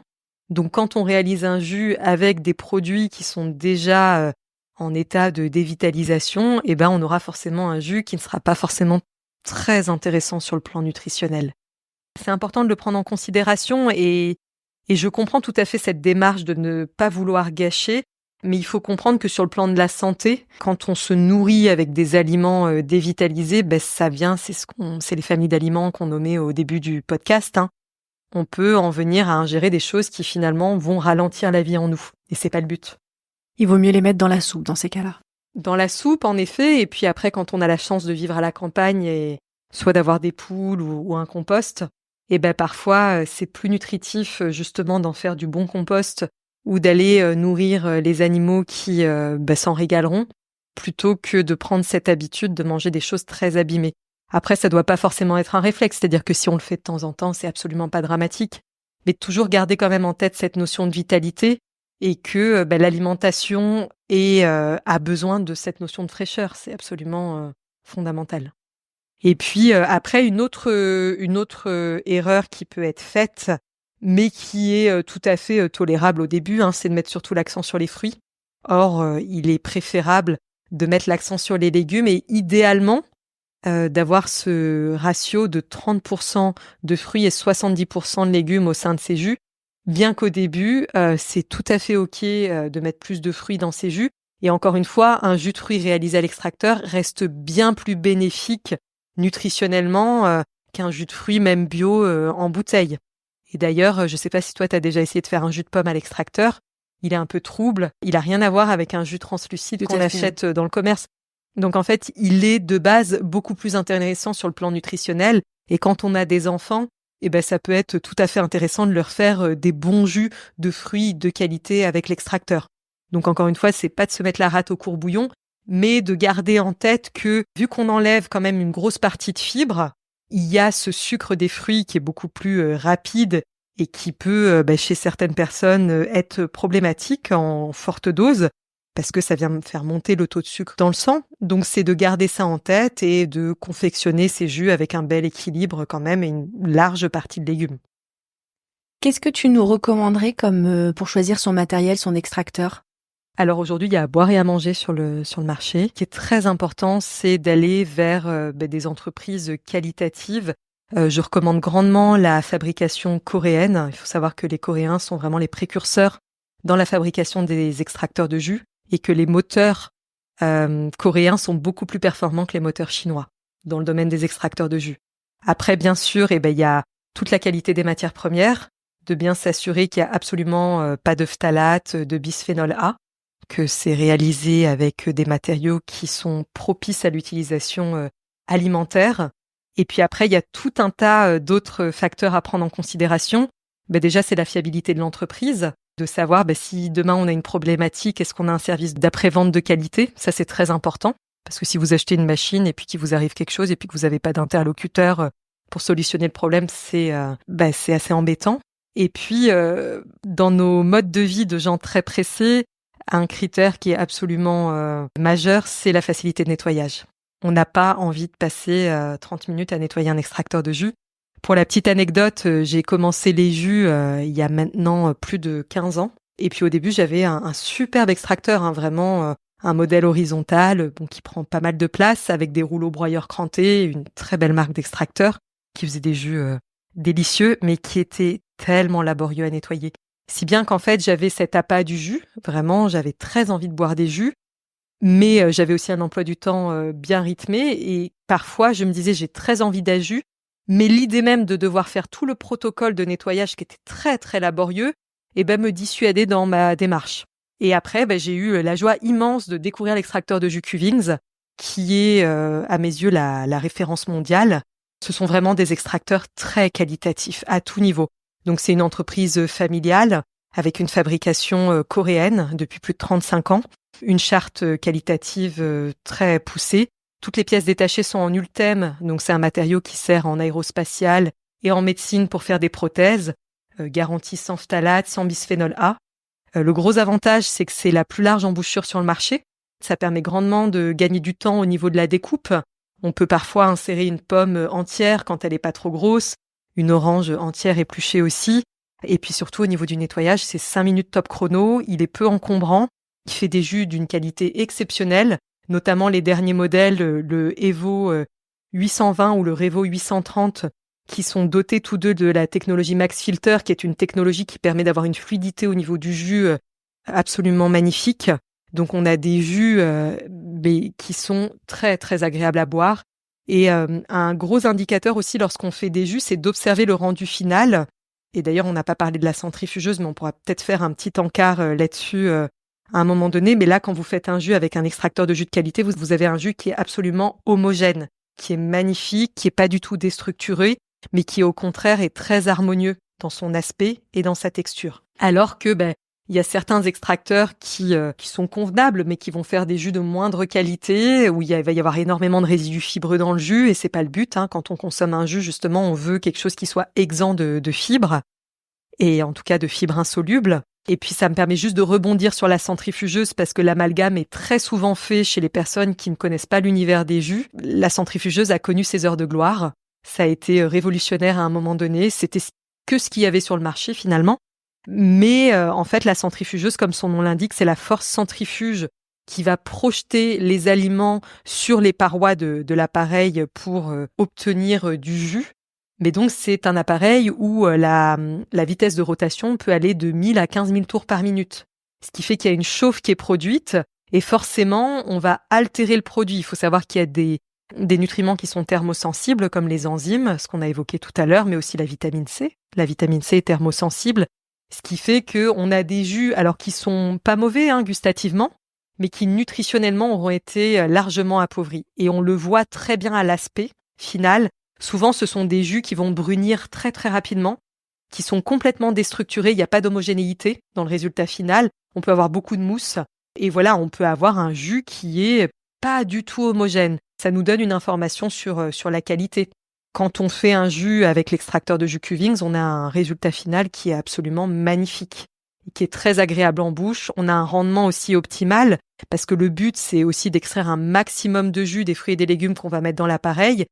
[SPEAKER 2] Donc quand on réalise un jus avec des produits qui sont déjà en état de dévitalisation, on aura forcément un jus qui ne sera pas forcément très intéressant sur le plan nutritionnel. C'est important de le prendre en considération et je comprends tout à fait cette démarche de ne pas vouloir gâcher, mais il faut comprendre que sur le plan de la santé, quand on se nourrit avec des aliments dévitalisés, ça vient, c'est les familles d'aliments qu'on nommait au début du podcast. On peut en venir à ingérer des choses qui finalement vont ralentir la vie en nous. Et c'est pas le but.
[SPEAKER 1] Il vaut mieux les mettre dans la soupe dans ces cas-là.
[SPEAKER 2] Dans la soupe, en effet, et puis après, quand on a la chance de vivre à la campagne et soit d'avoir des poules ou un compost, parfois c'est plus nutritif justement d'en faire du bon compost ou d'aller nourrir les animaux qui s'en régaleront, plutôt que de prendre cette habitude de manger des choses très abîmées. Après, ça doit pas forcément être un réflexe, c'est-à-dire que si on le fait de temps en temps, c'est absolument pas dramatique, mais toujours garder quand même en tête cette notion de vitalité et que l'alimentation a besoin de cette notion de fraîcheur, c'est absolument fondamental. Et puis après, une autre erreur qui peut être faite, mais qui est tout à fait tolérable au début, c'est de mettre surtout l'accent sur les fruits. Or, il est préférable de mettre l'accent sur les légumes et idéalement d'avoir ce ratio de 30% de fruits et 70% de légumes au sein de ces jus, bien qu'au début, c'est tout à fait OK de mettre plus de fruits dans ces jus. Et encore une fois, un jus de fruits réalisé à l'extracteur reste bien plus bénéfique nutritionnellement qu'un jus de fruits même bio en bouteille. Et d'ailleurs, je ne sais pas si toi, tu as déjà essayé de faire un jus de pomme à l'extracteur. Il est un peu trouble. Il n'a rien à voir avec un jus translucide qu'on achète dans le commerce. Donc en fait, il est de base beaucoup plus intéressant sur le plan nutritionnel. Et quand on a des enfants, ça peut être tout à fait intéressant de leur faire des bons jus de fruits de qualité avec l'extracteur. Donc encore une fois, c'est pas de se mettre la rate au courbouillon, mais de garder en tête que, vu qu'on enlève quand même une grosse partie de fibres, il y a ce sucre des fruits qui est beaucoup plus rapide et qui peut, chez certaines personnes, être problématique en forte dose parce que ça vient me faire monter le taux de sucre dans le sang. Donc c'est de garder ça en tête et de confectionner ces jus avec un bel équilibre quand même et une large partie de légumes.
[SPEAKER 1] Qu'est-ce que tu nous recommanderais comme pour choisir son matériel, son extracteur?
[SPEAKER 2] Alors aujourd'hui, il y a à boire et à manger sur le marché. Ce qui est très important, c'est d'aller vers des entreprises qualitatives. Je recommande grandement la fabrication coréenne. Il faut savoir que les Coréens sont vraiment les précurseurs dans la fabrication des extracteurs de jus et que les moteurs coréens sont beaucoup plus performants que les moteurs chinois dans le domaine des extracteurs de jus. Après, bien sûr, il y a toute la qualité des matières premières, de bien s'assurer qu'il n'y a absolument pas de phtalate, de bisphénol A, que c'est réalisé avec des matériaux qui sont propices à l'utilisation alimentaire. Et puis après, il y a tout un tas d'autres facteurs à prendre en considération. Déjà, c'est la fiabilité de l'entreprise, de savoir si demain on a une problématique, est-ce qu'on a un service d'après-vente de qualité? Ça, c'est très important, parce que si vous achetez une machine et puis qu'il vous arrive quelque chose et puis que vous n'avez pas d'interlocuteur pour solutionner le problème, c'est assez embêtant. Et puis, dans nos modes de vie de gens très pressés, un critère qui est absolument majeur, c'est la facilité de nettoyage. On n'a pas envie de passer 30 minutes à nettoyer un extracteur de jus. Pour la petite anecdote, j'ai commencé les jus il y a maintenant plus de 15 ans. Et puis au début, j'avais un superbe extracteur, vraiment un modèle horizontal qui prend pas mal de place avec des rouleaux broyeurs crantés, une très belle marque d'extracteur qui faisait des jus délicieux, mais qui était tellement laborieux à nettoyer. Si bien qu'en fait, j'avais cet appât du jus. Vraiment, j'avais très envie de boire des jus. Mais j'avais aussi un emploi du temps bien rythmé. Et parfois, je me disais, j'ai très envie d'un jus. Mais l'idée même de devoir faire tout le protocole de nettoyage qui était très, très laborieux, me dissuadait dans ma démarche. Et après, j'ai eu la joie immense de découvrir l'extracteur de jus Cuvings, qui est, à mes yeux, la référence mondiale. Ce sont vraiment des extracteurs très qualitatifs, à tout niveau. Donc c'est une entreprise familiale avec une fabrication coréenne depuis plus de 35 ans, une charte qualitative très poussée. Toutes les pièces détachées sont en ultème, donc c'est un matériau qui sert en aérospatial et en médecine pour faire des prothèses, garantie sans phtalate, sans bisphénol A. Le gros avantage, c'est que c'est la plus large embouchure sur le marché. Ça permet grandement de gagner du temps au niveau de la découpe. On peut parfois insérer une pomme entière quand elle n'est pas trop grosse, une orange entière épluchée aussi. Et puis surtout, au niveau du nettoyage, c'est 5 minutes top chrono. Il est peu encombrant. Il fait des jus d'une qualité exceptionnelle, notamment les derniers modèles, le Evo 820 ou le Revo 830, qui sont dotés tous deux de la technologie Max Filter, qui est une technologie qui permet d'avoir une fluidité au niveau du jus absolument magnifique. Donc on a des jus qui sont très très agréables à boire. Et un gros indicateur aussi lorsqu'on fait des jus, c'est d'observer le rendu final. Et d'ailleurs, on n'a pas parlé de la centrifugeuse, mais on pourra peut-être faire un petit encart là-dessus à un moment donné. Mais là, quand vous faites un jus avec un extracteur de jus de qualité, vous avez un jus qui est absolument homogène, qui est magnifique, qui est pas du tout déstructuré, mais qui au contraire est très harmonieux dans son aspect et dans sa texture. Alors que il y a certains extracteurs qui sont convenables, mais qui vont faire des jus de moindre qualité, où il va y avoir énormément de résidus fibreux dans le jus, et c'est pas le but. Quand on consomme un jus, justement, on veut quelque chose qui soit exempt de fibres, et en tout cas de fibres insolubles. Et puis ça me permet juste de rebondir sur la centrifugeuse, parce que l'amalgame est très souvent fait chez les personnes qui ne connaissent pas l'univers des jus. La centrifugeuse a connu ses heures de gloire. Ça a été révolutionnaire à un moment donné. C'était que ce qu'il y avait sur le marché, finalement. Mais en fait, la centrifugeuse, comme son nom l'indique, c'est la force centrifuge qui va projeter les aliments sur les parois de l'appareil pour obtenir du jus. Mais donc, c'est un appareil où la vitesse de rotation peut aller de 1000 à 15 000 tours par minute. Ce qui fait qu'il y a une chauffe qui est produite et forcément, on va altérer le produit. Il faut savoir qu'il y a des nutriments qui sont thermosensibles, comme les enzymes, ce qu'on a évoqué tout à l'heure, mais aussi la vitamine C. La vitamine C est thermosensible. Ce qui fait qu'on a des jus, alors qui sont pas mauvais gustativement, mais qui nutritionnellement auront été largement appauvris. Et on le voit très bien à l'aspect final. Souvent, ce sont des jus qui vont brunir très très rapidement, qui sont complètement déstructurés. Il n'y a pas d'homogénéité dans le résultat final. On peut avoir beaucoup de mousse. Et voilà, on peut avoir un jus qui est pas du tout homogène. Ça nous donne une information sur la qualité. quand on fait un jus avec l'extracteur de jus Cuvings, on a un résultat final qui est absolument magnifique, qui est très agréable en bouche. On a un rendement aussi optimal parce que le but, c'est aussi d'extraire un maximum de jus des fruits et des légumes qu'on va mettre dans l'appareil.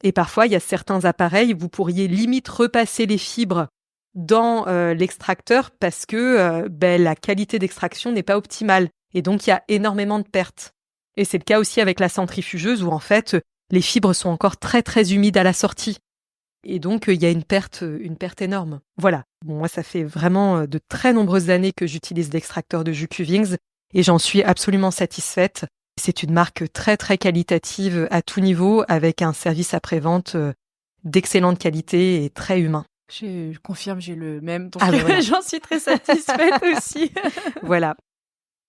[SPEAKER 2] Et parfois, il y a certains appareils, vous pourriez limite repasser les fibres dans l'extracteur parce que la qualité d'extraction n'est pas optimale. Et donc, il y a énormément de pertes. Et c'est le cas aussi avec la centrifugeuse où en fait, les fibres sont encore très très humides à la sortie. Et donc, il y a une perte énorme. Voilà. Bon, moi, ça fait vraiment de très nombreuses années que j'utilise l'extracteur de jus Cuvings et j'en suis absolument satisfaite. C'est une marque très très qualitative à tout niveau avec un service après-vente d'excellente qualité et très humain.
[SPEAKER 1] Je confirme, j'ai le même, donc
[SPEAKER 2] voilà.
[SPEAKER 1] j'en suis très satisfaite aussi.
[SPEAKER 2] Voilà.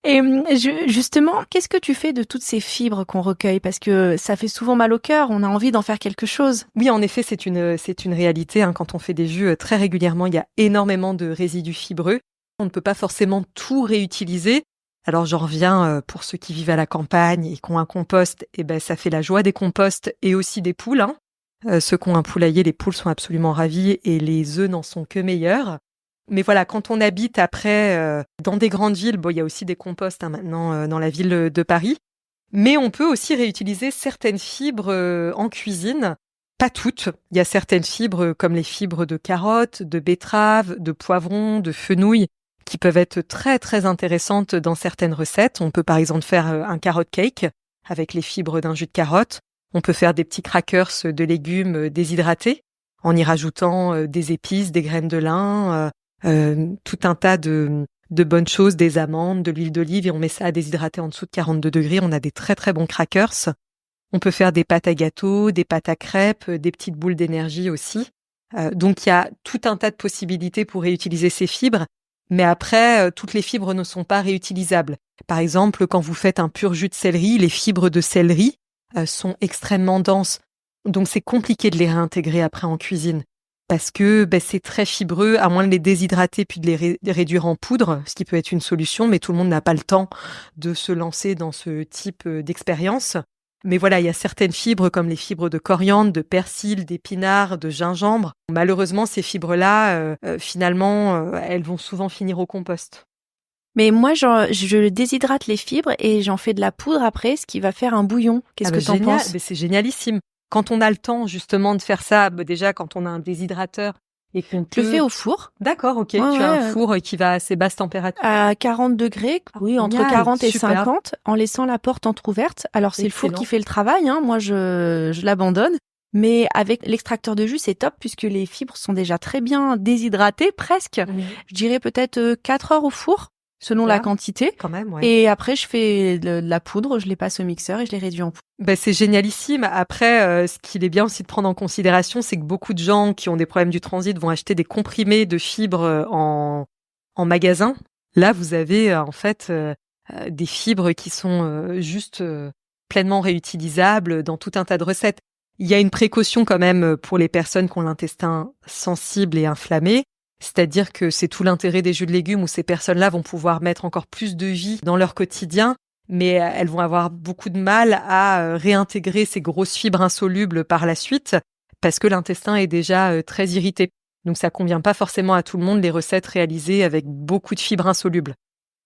[SPEAKER 1] Et justement, qu'est-ce que tu fais de toutes ces fibres qu'on recueille? Parce que ça fait souvent mal au cœur, on a envie d'en faire quelque chose.
[SPEAKER 2] Oui, en effet, c'est une réalité. Quand on fait des jus très régulièrement, il y a énormément de résidus fibreux. On ne peut pas forcément tout réutiliser. Alors j'en reviens pour ceux qui vivent à la campagne et qui ont un compost, ça fait la joie des composts et aussi des poules. Ceux qui ont un poulailler, les poules sont absolument ravies et les œufs n'en sont que meilleurs. Mais voilà, quand on habite après dans des grandes villes, il y a aussi des composts maintenant dans la ville de Paris. Mais on peut aussi réutiliser certaines fibres en cuisine. Pas toutes. Il y a certaines fibres comme les fibres de carottes, de betteraves, de poivrons, de fenouil qui peuvent être très très intéressantes dans certaines recettes. On peut par exemple faire un carrot cake avec les fibres d'un jus de carotte. On peut faire des petits crackers de légumes déshydratés en y rajoutant des épices, des graines de lin, tout un tas de bonnes choses, des amandes, de l'huile d'olive et on met ça à déshydrater en dessous de 42 degrés. On a des très très bons crackers. On peut faire des pâtes à gâteau, des pâtes à crêpes, des petites boules d'énergie aussi. Donc il y a tout un tas de possibilités pour réutiliser ces fibres. Mais après, toutes les fibres ne sont pas réutilisables. Par exemple, quand vous faites un pur jus de céleri, les fibres de céleri sont extrêmement denses. Donc c'est compliqué de les réintégrer après en cuisine. Parce que c'est très fibreux, à moins de les déshydrater puis de les réduire en poudre, ce qui peut être une solution, mais tout le monde n'a pas le temps de se lancer dans ce type d'expérience. Mais voilà, il y a certaines fibres comme les fibres de coriandre, de persil, d'épinards, de gingembre. Malheureusement, ces fibres-là, finalement, elles vont souvent finir au compost.
[SPEAKER 1] Mais moi, je déshydrate les fibres et j'en fais de la poudre après, ce qui va faire un bouillon. Qu'est-ce que t'en penses?
[SPEAKER 2] C'est génialissime. Quand on a le temps justement de faire ça, déjà quand on a un déshydrateur et qu'on peut...
[SPEAKER 1] Je le fais au four.
[SPEAKER 2] D'accord, ok. Tu as un four qui va à assez basse température.
[SPEAKER 1] À 40 degrés, oui, entre 40 et
[SPEAKER 2] super.
[SPEAKER 1] 50, en laissant la porte entrouverte. Alors c'est excellent. Le four qui fait le travail, moi je l'abandonne. Mais avec l'extracteur de jus, c'est top puisque les fibres sont déjà très bien déshydratées, presque. Je dirais peut-être 4 heures au four. Selon la quantité.
[SPEAKER 2] Quand même, ouais.
[SPEAKER 1] Et après, je fais de la poudre, je les passe au mixeur et je les réduis en poudre.
[SPEAKER 2] C'est génialissime. Après, ce qu'il est bien aussi de prendre en considération, c'est que beaucoup de gens qui ont des problèmes du transit vont acheter des comprimés de fibres en magasin. Là, vous avez en fait des fibres qui sont juste pleinement réutilisables dans tout un tas de recettes. Il y a une précaution quand même pour les personnes qui ont l'intestin sensible et inflammé. C'est-à-dire que c'est tout l'intérêt des jus de légumes où ces personnes-là vont pouvoir mettre encore plus de vie dans leur quotidien, mais elles vont avoir beaucoup de mal à réintégrer ces grosses fibres insolubles par la suite parce que l'intestin est déjà très irrité. Donc ça convient pas forcément à tout le monde les recettes réalisées avec beaucoup de fibres insolubles.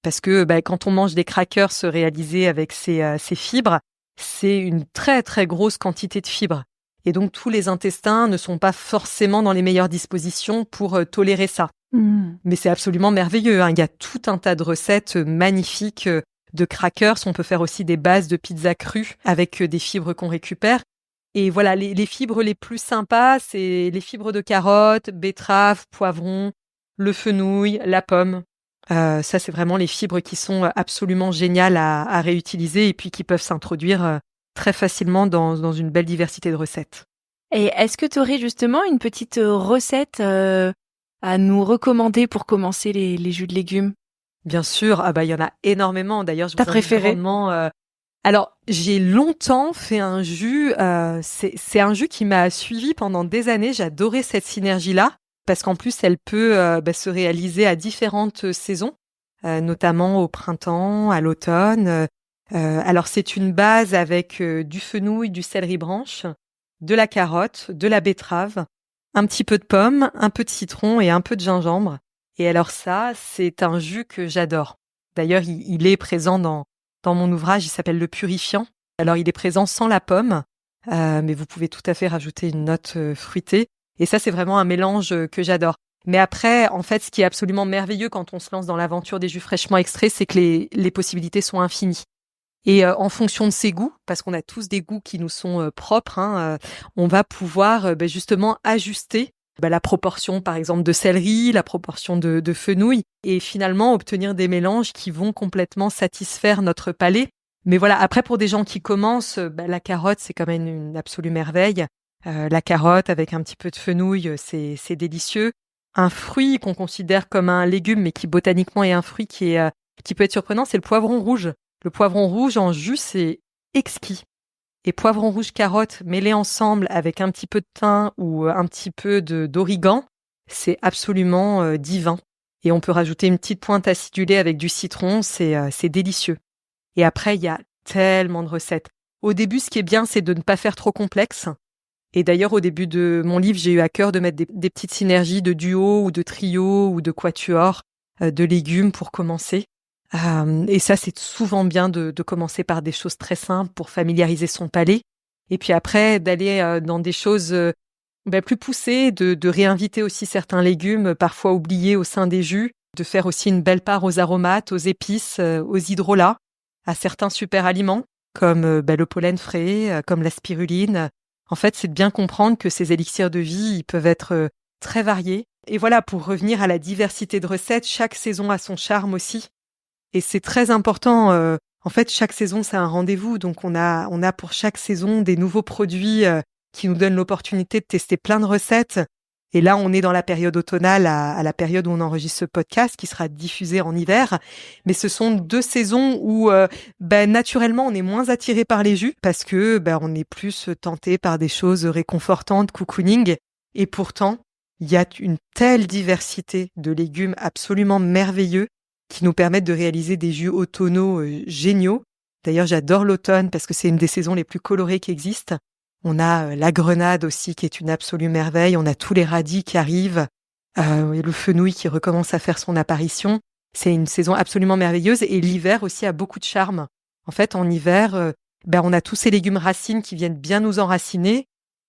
[SPEAKER 2] Parce que quand on mange des crackers réalisés avec ces fibres, c'est une très très grosse quantité de fibres. Et donc, tous les intestins ne sont pas forcément dans les meilleures dispositions pour tolérer ça. Mais c'est absolument merveilleux. Il y a tout un tas de recettes magnifiques de crackers. On peut faire aussi des bases de pizza crue avec des fibres qu'on récupère. Et voilà, les fibres les plus sympas, c'est les fibres de carottes, betteraves, poivrons, le fenouil, la pomme. Ça, c'est vraiment les fibres qui sont absolument géniales à réutiliser et puis qui peuvent s'introduire très facilement dans une belle diversité de recettes.
[SPEAKER 1] Et est-ce que tu aurais justement une petite recette à nous recommander pour commencer les jus de légumes?
[SPEAKER 2] Bien sûr, il y en a énormément. D'ailleurs, je
[SPEAKER 1] vous préféré
[SPEAKER 2] Alors, j'ai longtemps fait un jus. C'est un jus qui m'a suivi pendant des années. J'adorais cette synergie-là parce qu'en plus, elle peut se réaliser à différentes saisons, notamment au printemps, à l'automne. Alors c'est une base avec du fenouil, du céleri branche, de la carotte, de la betterave, un petit peu de pomme, un peu de citron et un peu de gingembre. Et alors ça, c'est un jus que j'adore. D'ailleurs, il est présent dans mon ouvrage, il s'appelle Le Purifiant. Alors, il est présent sans la pomme, mais vous pouvez tout à fait rajouter une note fruitée. Et ça, c'est vraiment un mélange que j'adore. Mais après, en fait, ce qui est absolument merveilleux quand on se lance dans l'aventure des jus fraîchement extraits, c'est que les possibilités sont infinies. Et en fonction de ses goûts, parce qu'on a tous des goûts qui nous sont propres, on va pouvoir justement ajuster la proportion, par exemple, de céleri, la proportion de fenouil, et finalement obtenir des mélanges qui vont complètement satisfaire notre palais. Mais voilà, après, pour des gens qui commencent, la carotte, c'est quand même une absolue merveille. La carotte avec un petit peu de fenouil, c'est délicieux. Un fruit qu'on considère comme un légume, mais qui botaniquement est un fruit qui peut être surprenant, c'est le poivron rouge. Le poivron rouge en jus, c'est exquis. Et poivron rouge carotte mêlé ensemble avec un petit peu de thym ou un petit peu d'origan, c'est absolument divin. Et on peut rajouter une petite pointe acidulée avec du citron, c'est délicieux. Et après, il y a tellement de recettes. Au début, ce qui est bien, c'est de ne pas faire trop complexe. Et d'ailleurs, au début de mon livre, j'ai eu à cœur de mettre des petites synergies de duo ou de trio ou de quatuor de légumes pour commencer. Et ça, c'est souvent bien de commencer par des choses très simples pour familiariser son palais. Et puis après, d'aller dans des choses plus poussées, de réinviter aussi certains légumes parfois oubliés au sein des jus, de faire aussi une belle part aux aromates, aux épices, aux hydrolats, à certains super aliments comme le pollen frais, comme la spiruline. En fait, c'est de bien comprendre que ces élixirs de vie, ils peuvent être très variés. Et voilà, pour revenir à la diversité de recettes, chaque saison a son charme aussi. Et c'est très important. En fait, chaque saison, c'est un rendez-vous. Donc, on a pour chaque saison des nouveaux produits qui nous donnent l'opportunité de tester plein de recettes. Et là, on est dans la période automnale, à la période où on enregistre ce podcast, qui sera diffusé en hiver. Mais ce sont 2 saisons où, naturellement, on est moins attiré par les jus parce que on est plus tenté par des choses réconfortantes, cocooning. Et pourtant, il y a une telle diversité de légumes absolument merveilleux qui nous permettent de réaliser des jus automnaux géniaux. D'ailleurs, j'adore l'automne parce que c'est une des saisons les plus colorées qui existent. On a la grenade aussi qui est une absolue merveille. On a tous les radis qui arrivent, le fenouil qui recommence à faire son apparition. C'est une saison absolument merveilleuse et l'hiver aussi a beaucoup de charme. En fait, en hiver, on a tous ces légumes racines qui viennent bien nous enraciner.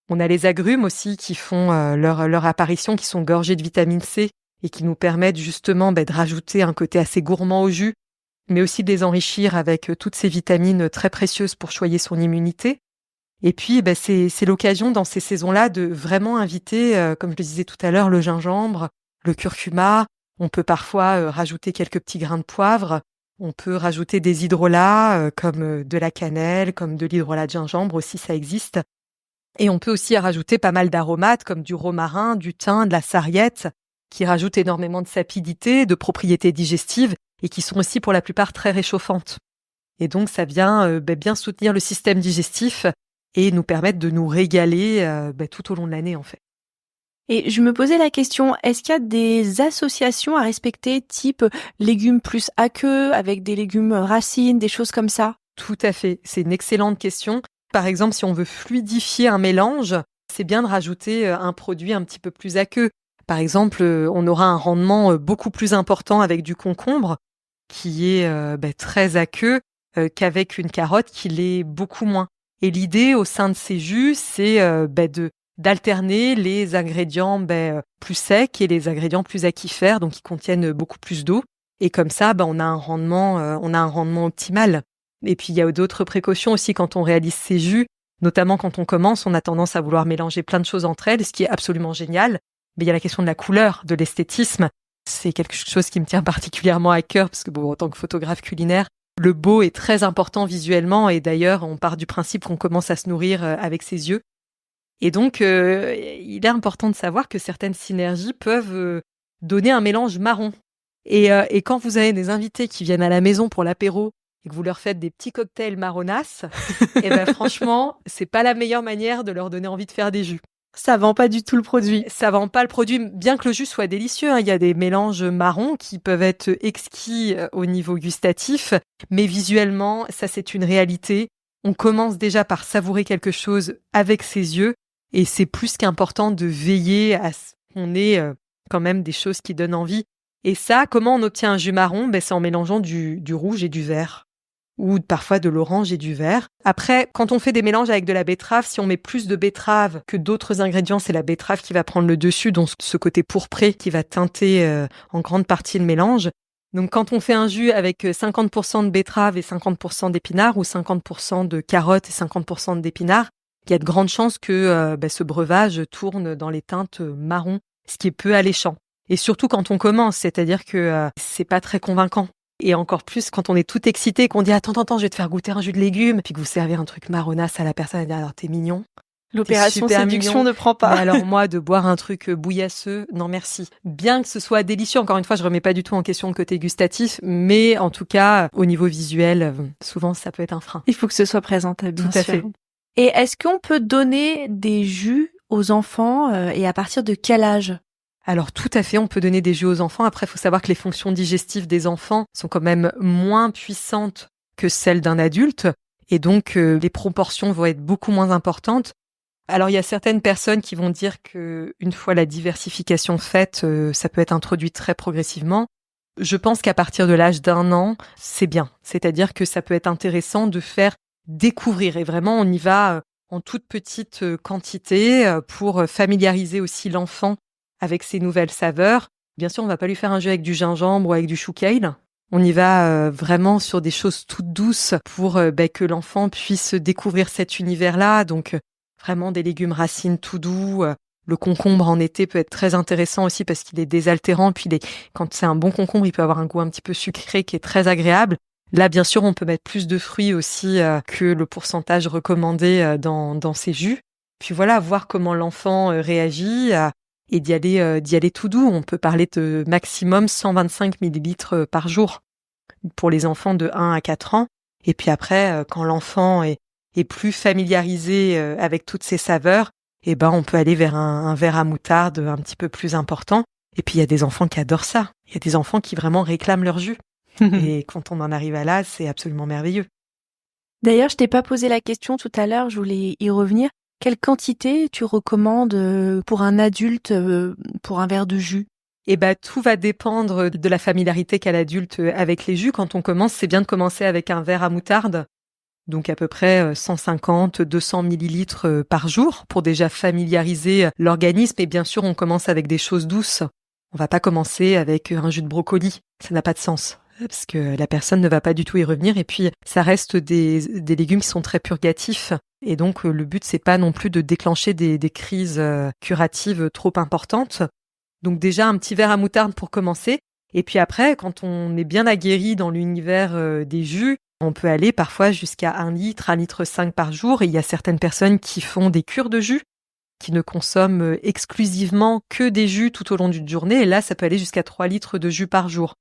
[SPEAKER 2] On a les agrumes aussi qui font leur apparition, qui sont gorgés de vitamine C et qui nous permettent justement de rajouter un côté assez gourmand au jus, mais aussi de les enrichir avec toutes ces vitamines très précieuses pour choyer son immunité. Et puis, c'est l'occasion dans ces saisons-là de vraiment inviter, comme je le disais tout à l'heure, le gingembre, le curcuma. On peut parfois rajouter quelques petits grains de poivre. On peut rajouter des hydrolats comme de la cannelle, comme de l'hydrolat de gingembre aussi, ça existe. Et on peut aussi rajouter pas mal d'aromates comme du romarin, du thym, de la sarriette, qui rajoutent énormément de sapidité, de propriétés digestives et qui sont aussi pour la plupart très réchauffantes. Et donc, ça vient bien soutenir le système digestif et nous permettre de nous régaler tout au long de l'année, en fait.
[SPEAKER 1] Et je me posais la question, est-ce qu'il y a des associations à respecter, type légumes plus aqueux, avec des légumes racines, des choses comme ça?
[SPEAKER 2] Tout à fait, c'est une excellente question. Par exemple, si on veut fluidifier un mélange, c'est bien de rajouter un produit un petit peu plus aqueux. Par exemple, on aura un rendement beaucoup plus important avec du concombre, qui est très aqueux, qu'avec une carotte qui l'est beaucoup moins. Et l'idée au sein de ces jus, c'est d'alterner les ingrédients plus secs et les ingrédients plus aquifères, donc qui contiennent beaucoup plus d'eau. Et comme ça, on a un rendement optimal. Et puis il y a d'autres précautions aussi quand on réalise ces jus, notamment quand on commence, on a tendance à vouloir mélanger plein de choses entre elles, ce qui est absolument génial. Mais il y a la question de la couleur, de l'esthétisme. C'est quelque chose qui me tient particulièrement à cœur parce que en tant que photographe culinaire, le beau est très important visuellement et d'ailleurs, on part du principe qu'on commence à se nourrir avec ses yeux. Et donc, il est important de savoir que certaines synergies peuvent donner un mélange marron. Et quand vous avez des invités qui viennent à la maison pour l'apéro et que vous leur faites des petits cocktails marronasses, franchement, c'est pas la meilleure manière de leur donner envie de faire des jus.
[SPEAKER 1] Ça vend pas du tout le produit.
[SPEAKER 2] Ça vend pas le produit, bien que le jus soit délicieux. Il y a des mélanges marrons qui peuvent être exquis au niveau gustatif, mais visuellement, ça c'est une réalité. On commence déjà par savourer quelque chose avec ses yeux, Et c'est plus qu'important de veiller à ce qu'on ait quand même des choses qui donnent envie. Et ça, comment on obtient un jus marron? C'est en mélangeant du rouge et du vert. Ou parfois de l'orange et du vert. Après, quand on fait des mélanges avec de la betterave, si on met plus de betterave que d'autres ingrédients, c'est la betterave qui va prendre le dessus, donc ce côté pourpré qui va teinter en grande partie le mélange. Donc quand on fait un jus avec 50% de betterave et 50% d'épinards, ou 50% de carottes et 50% d'épinards, il y a de grandes chances que ce breuvage tourne dans les teintes marron, ce qui est peu alléchant. Et surtout quand on commence, c'est-à-dire que c'est pas très convaincant. Et encore plus quand on est tout excité, qu'on dit attends, je vais te faire goûter un jus de légumes, puis que vous servez un truc marronasse à la personne, elle dit alors t'es mignon.
[SPEAKER 1] L'opération séduction
[SPEAKER 2] mignon.
[SPEAKER 1] ne prend pas.
[SPEAKER 2] Mais alors moi, de boire un truc bouillasseux, non merci. Bien que ce soit délicieux, encore une fois, je remets pas du tout en question le côté gustatif, mais en tout cas, au niveau visuel, souvent ça peut être un frein.
[SPEAKER 1] Il faut que ce soit présentable, bien sûr.
[SPEAKER 2] Tout à fait.
[SPEAKER 1] Et est-ce qu'on peut donner des jus aux enfants et à partir de quel âge ?
[SPEAKER 2] Alors tout à fait, on peut donner des jus aux enfants. Après, il faut savoir que les fonctions digestives des enfants sont quand même moins puissantes que celles d'un adulte. Et donc, les proportions vont être beaucoup moins importantes. Alors, il y a certaines personnes qui vont dire que une fois la diversification faite, ça peut être introduit très progressivement. Je pense qu'à partir de l'âge d'1 an, c'est bien. C'est-à-dire que ça peut être intéressant de faire découvrir. Et vraiment, on y va en toute petite quantité pour familiariser aussi l'enfant avec ces nouvelles saveurs. Bien sûr, on va pas lui faire un jus avec du gingembre ou avec du chou kale. On y va vraiment sur des choses toutes douces pour que l'enfant puisse découvrir cet univers-là. Donc, vraiment des légumes racines tout doux. Le concombre en été peut être très intéressant aussi parce qu'il est désaltérant. Puis quand c'est un bon concombre, il peut avoir un goût un petit peu sucré qui est très agréable. Là, bien sûr, on peut mettre plus de fruits aussi que le pourcentage recommandé dans ces jus. Puis voilà, voir comment l'enfant réagit et d'y aller tout doux. On peut parler de maximum 125 millilitres par jour pour les enfants de 1 à 4 ans. Et puis après, quand l'enfant est plus familiarisé avec toutes ces saveurs, on peut aller vers un verre à moutarde un petit peu plus important. Et puis il y a des enfants qui adorent ça. Il y a des enfants qui vraiment réclament leur jus. Et quand on en arrive à là, c'est absolument merveilleux.
[SPEAKER 1] D'ailleurs, je t'ai pas posé la question tout à l'heure, je voulais y revenir. Quelle quantité tu recommandes pour un adulte pour un verre de jus ?
[SPEAKER 2] Tout va dépendre de la familiarité qu'a l'adulte avec les jus. Quand on commence, c'est bien de commencer avec un verre à moutarde. Donc à peu près 150, 200 millilitres par jour pour déjà familiariser l'organisme. Et bien sûr, on commence avec des choses douces. On va pas commencer avec un jus de brocoli. Ça n'a pas de sens parce que la personne ne va pas du tout y revenir. Et puis, ça reste des légumes qui sont très purgatifs. Et donc, le but, c'est pas non plus de déclencher des crises curatives trop importantes. Donc déjà, un petit verre à moutarde pour commencer. Et puis après, quand on est bien aguerri dans l'univers des jus, on peut aller parfois jusqu'à 1 litre, 1,5 litre par jour. Et il y a certaines personnes qui font des cures de jus, qui ne consomment exclusivement que des jus tout au long d'une journée. Et là, ça peut aller jusqu'à 3 litres de jus par jour.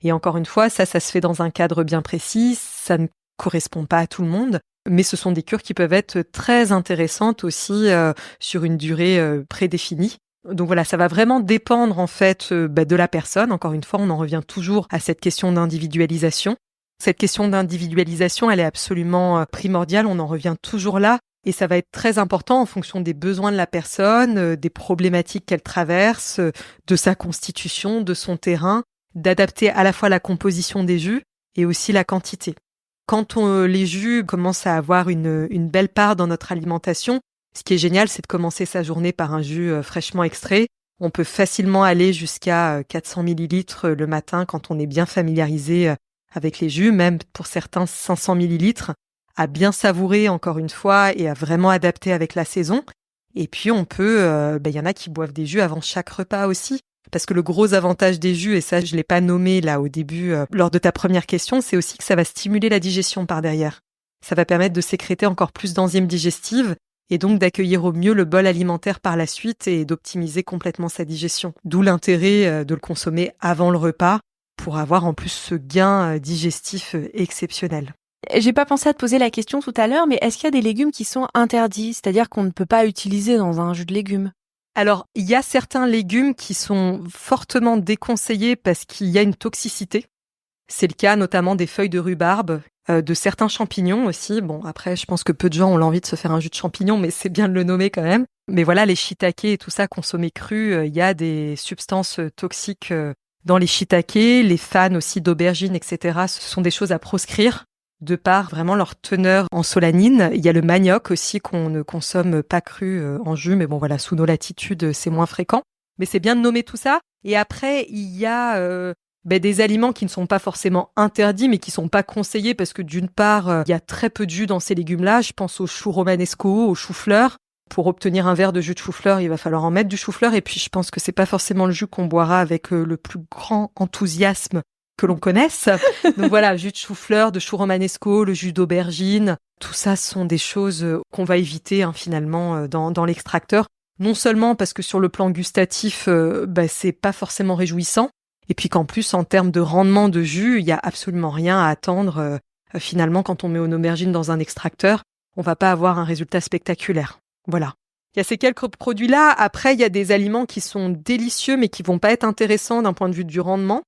[SPEAKER 2] Et encore une fois, ça se fait dans un cadre bien précis. Ça ne correspond pas à tout le monde. Mais ce sont des cures qui peuvent être très intéressantes aussi sur une durée prédéfinie. Donc voilà, ça va vraiment dépendre en fait de la personne. Encore une fois, on en revient toujours à cette question d'individualisation. Cette question d'individualisation, elle est absolument primordiale. On en revient toujours là. Et ça va être très important en fonction des besoins de la personne, des problématiques qu'elle traverse, de sa constitution, de son terrain, d'adapter à la fois la composition des jus et aussi la quantité. Quand les jus commencent à avoir une belle part dans notre alimentation, ce qui est génial, c'est de commencer sa journée par un jus fraîchement extrait. On peut facilement aller jusqu'à 400 millilitres le matin quand on est bien familiarisé avec les jus, même pour certains 500 millilitres, à bien savourer encore une fois et à vraiment adapter avec la saison. Et puis on peut, y en a qui boivent des jus avant chaque repas aussi. Parce que le gros avantage des jus, et ça je l'ai pas nommé là au début lors de ta première question, c'est aussi que ça va stimuler la digestion par derrière. Ça va permettre de sécréter encore plus d'enzymes digestives et donc d'accueillir au mieux le bol alimentaire par la suite et d'optimiser complètement sa digestion. D'où l'intérêt de le consommer avant le repas pour avoir en plus ce gain digestif exceptionnel.
[SPEAKER 1] J'ai pas pensé à te poser la question tout à l'heure, mais est-ce qu'il y a des légumes qui sont interdits, c'est-à-dire qu'on ne peut pas utiliser dans un jus de légumes ?
[SPEAKER 2] Alors, il y a certains légumes qui sont fortement déconseillés parce qu'il y a une toxicité. C'est le cas notamment des feuilles de rhubarbe de certains champignons aussi. Bon, après, je pense que peu de gens ont l'envie de se faire un jus de champignons, mais c'est bien de le nommer quand même. Mais voilà, les shiitakes et tout ça, consommés crus, il y a des substances toxiques dans les shiitakes. Les fans aussi d'aubergines, etc., ce sont des choses à proscrire de par vraiment leur teneur en solanine. Il y a le manioc aussi qu'on ne consomme pas cru en jus, mais bon voilà, sous nos latitudes, c'est moins fréquent. Mais c'est bien de nommer tout ça. Et après, il y a des aliments qui ne sont pas forcément interdits, mais qui sont pas conseillés parce que d'une part, il y a très peu de jus dans ces légumes-là. Je pense aux choux romanesco, aux choux-fleurs. Pour obtenir un verre de jus de chou-fleur, il va falloir en mettre du chou-fleur. Et puis, je pense que c'est pas forcément le jus qu'on boira avec le plus grand enthousiasme que l'on connaisse. Donc voilà, jus de chou-fleur, de chou romanesco, le jus d'aubergine. Tout ça sont des choses qu'on va éviter finalement dans l'extracteur. Non seulement parce que sur le plan gustatif, c'est pas forcément réjouissant. Et puis qu'en plus, en termes de rendement de jus, il y a absolument rien à attendre. Finalement, quand on met une aubergine dans un extracteur, on va pas avoir un résultat spectaculaire. Voilà. Il y a ces quelques produits-là. Après, il y a des aliments qui sont délicieux, mais qui vont pas être intéressants d'un point de vue du rendement.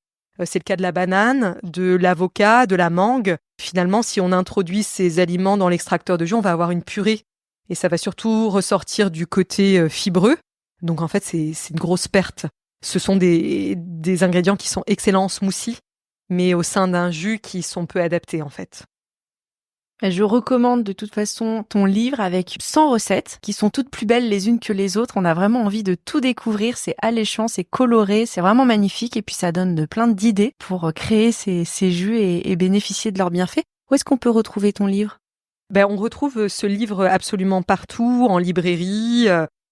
[SPEAKER 2] C'est le cas de la banane, de l'avocat, de la mangue. Finalement, si on introduit ces aliments dans l'extracteur de jus, on va avoir une purée. Et ça va surtout ressortir du côté fibreux. Donc en fait, c'est une grosse perte. Ce sont des ingrédients qui sont excellents en smoothie, mais au sein d'un jus qui sont peu adaptés en fait.
[SPEAKER 1] Je recommande de toute façon ton livre avec 100 recettes qui sont toutes plus belles les unes que les autres. On a vraiment envie de tout découvrir. C'est alléchant, c'est coloré, c'est vraiment magnifique. Et puis ça donne plein d'idées pour créer ces jus et bénéficier de leurs bienfaits. Où est-ce qu'on peut retrouver ton livre ?
[SPEAKER 2] On retrouve ce livre absolument partout, en librairie.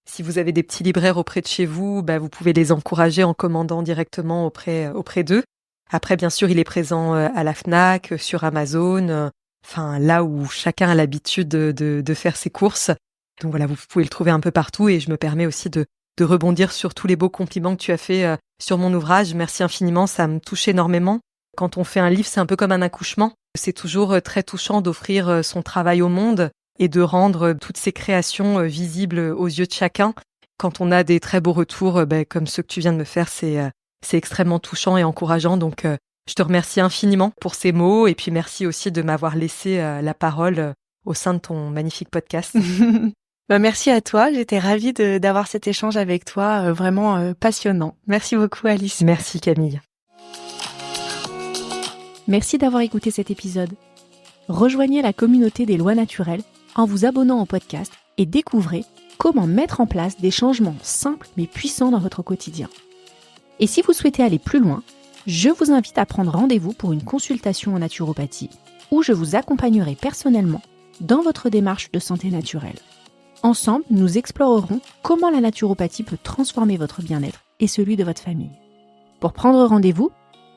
[SPEAKER 2] Si vous avez des petits libraires auprès de chez vous, vous pouvez les encourager en commandant directement auprès d'eux. Après, bien sûr, il est présent à la Fnac, sur Amazon, là où chacun a l'habitude de faire ses courses. Donc voilà, vous pouvez le trouver un peu partout et je me permets aussi de rebondir sur tous les beaux compliments que tu as fait sur mon ouvrage. Merci infiniment, ça me touche énormément. Quand on fait un livre, c'est un peu comme un accouchement. C'est toujours très touchant d'offrir son travail au monde et de rendre toutes ces créations visibles aux yeux de chacun. Quand on a des très beaux retours, comme ceux que tu viens de me faire, c'est extrêmement touchant et encourageant. Donc, je te remercie infiniment pour ces mots et puis merci aussi de m'avoir laissé la parole au sein de ton magnifique podcast.
[SPEAKER 1] Merci à toi, j'étais ravie d'avoir cet échange avec toi, vraiment passionnant. Merci beaucoup Alice.
[SPEAKER 2] Merci Camille.
[SPEAKER 1] Merci d'avoir écouté cet épisode. Rejoignez la communauté des lois naturelles en vous abonnant au podcast et découvrez comment mettre en place des changements simples mais puissants dans votre quotidien. Et si vous souhaitez aller plus loin, je vous invite à prendre rendez-vous pour une consultation en naturopathie où je vous accompagnerai personnellement dans votre démarche de santé naturelle. Ensemble, nous explorerons comment la naturopathie peut transformer votre bien-être et celui de votre famille. Pour prendre rendez-vous,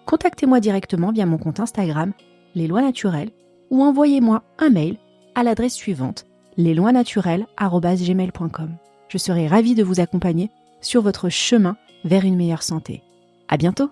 [SPEAKER 1] contactez-moi directement via mon compte Instagram, Les Lois Naturelles, ou envoyez-moi un mail à l'adresse suivante, lesloisnaturelles@gmail.com. Je serai ravie de vous accompagner sur votre chemin vers une meilleure santé. À bientôt!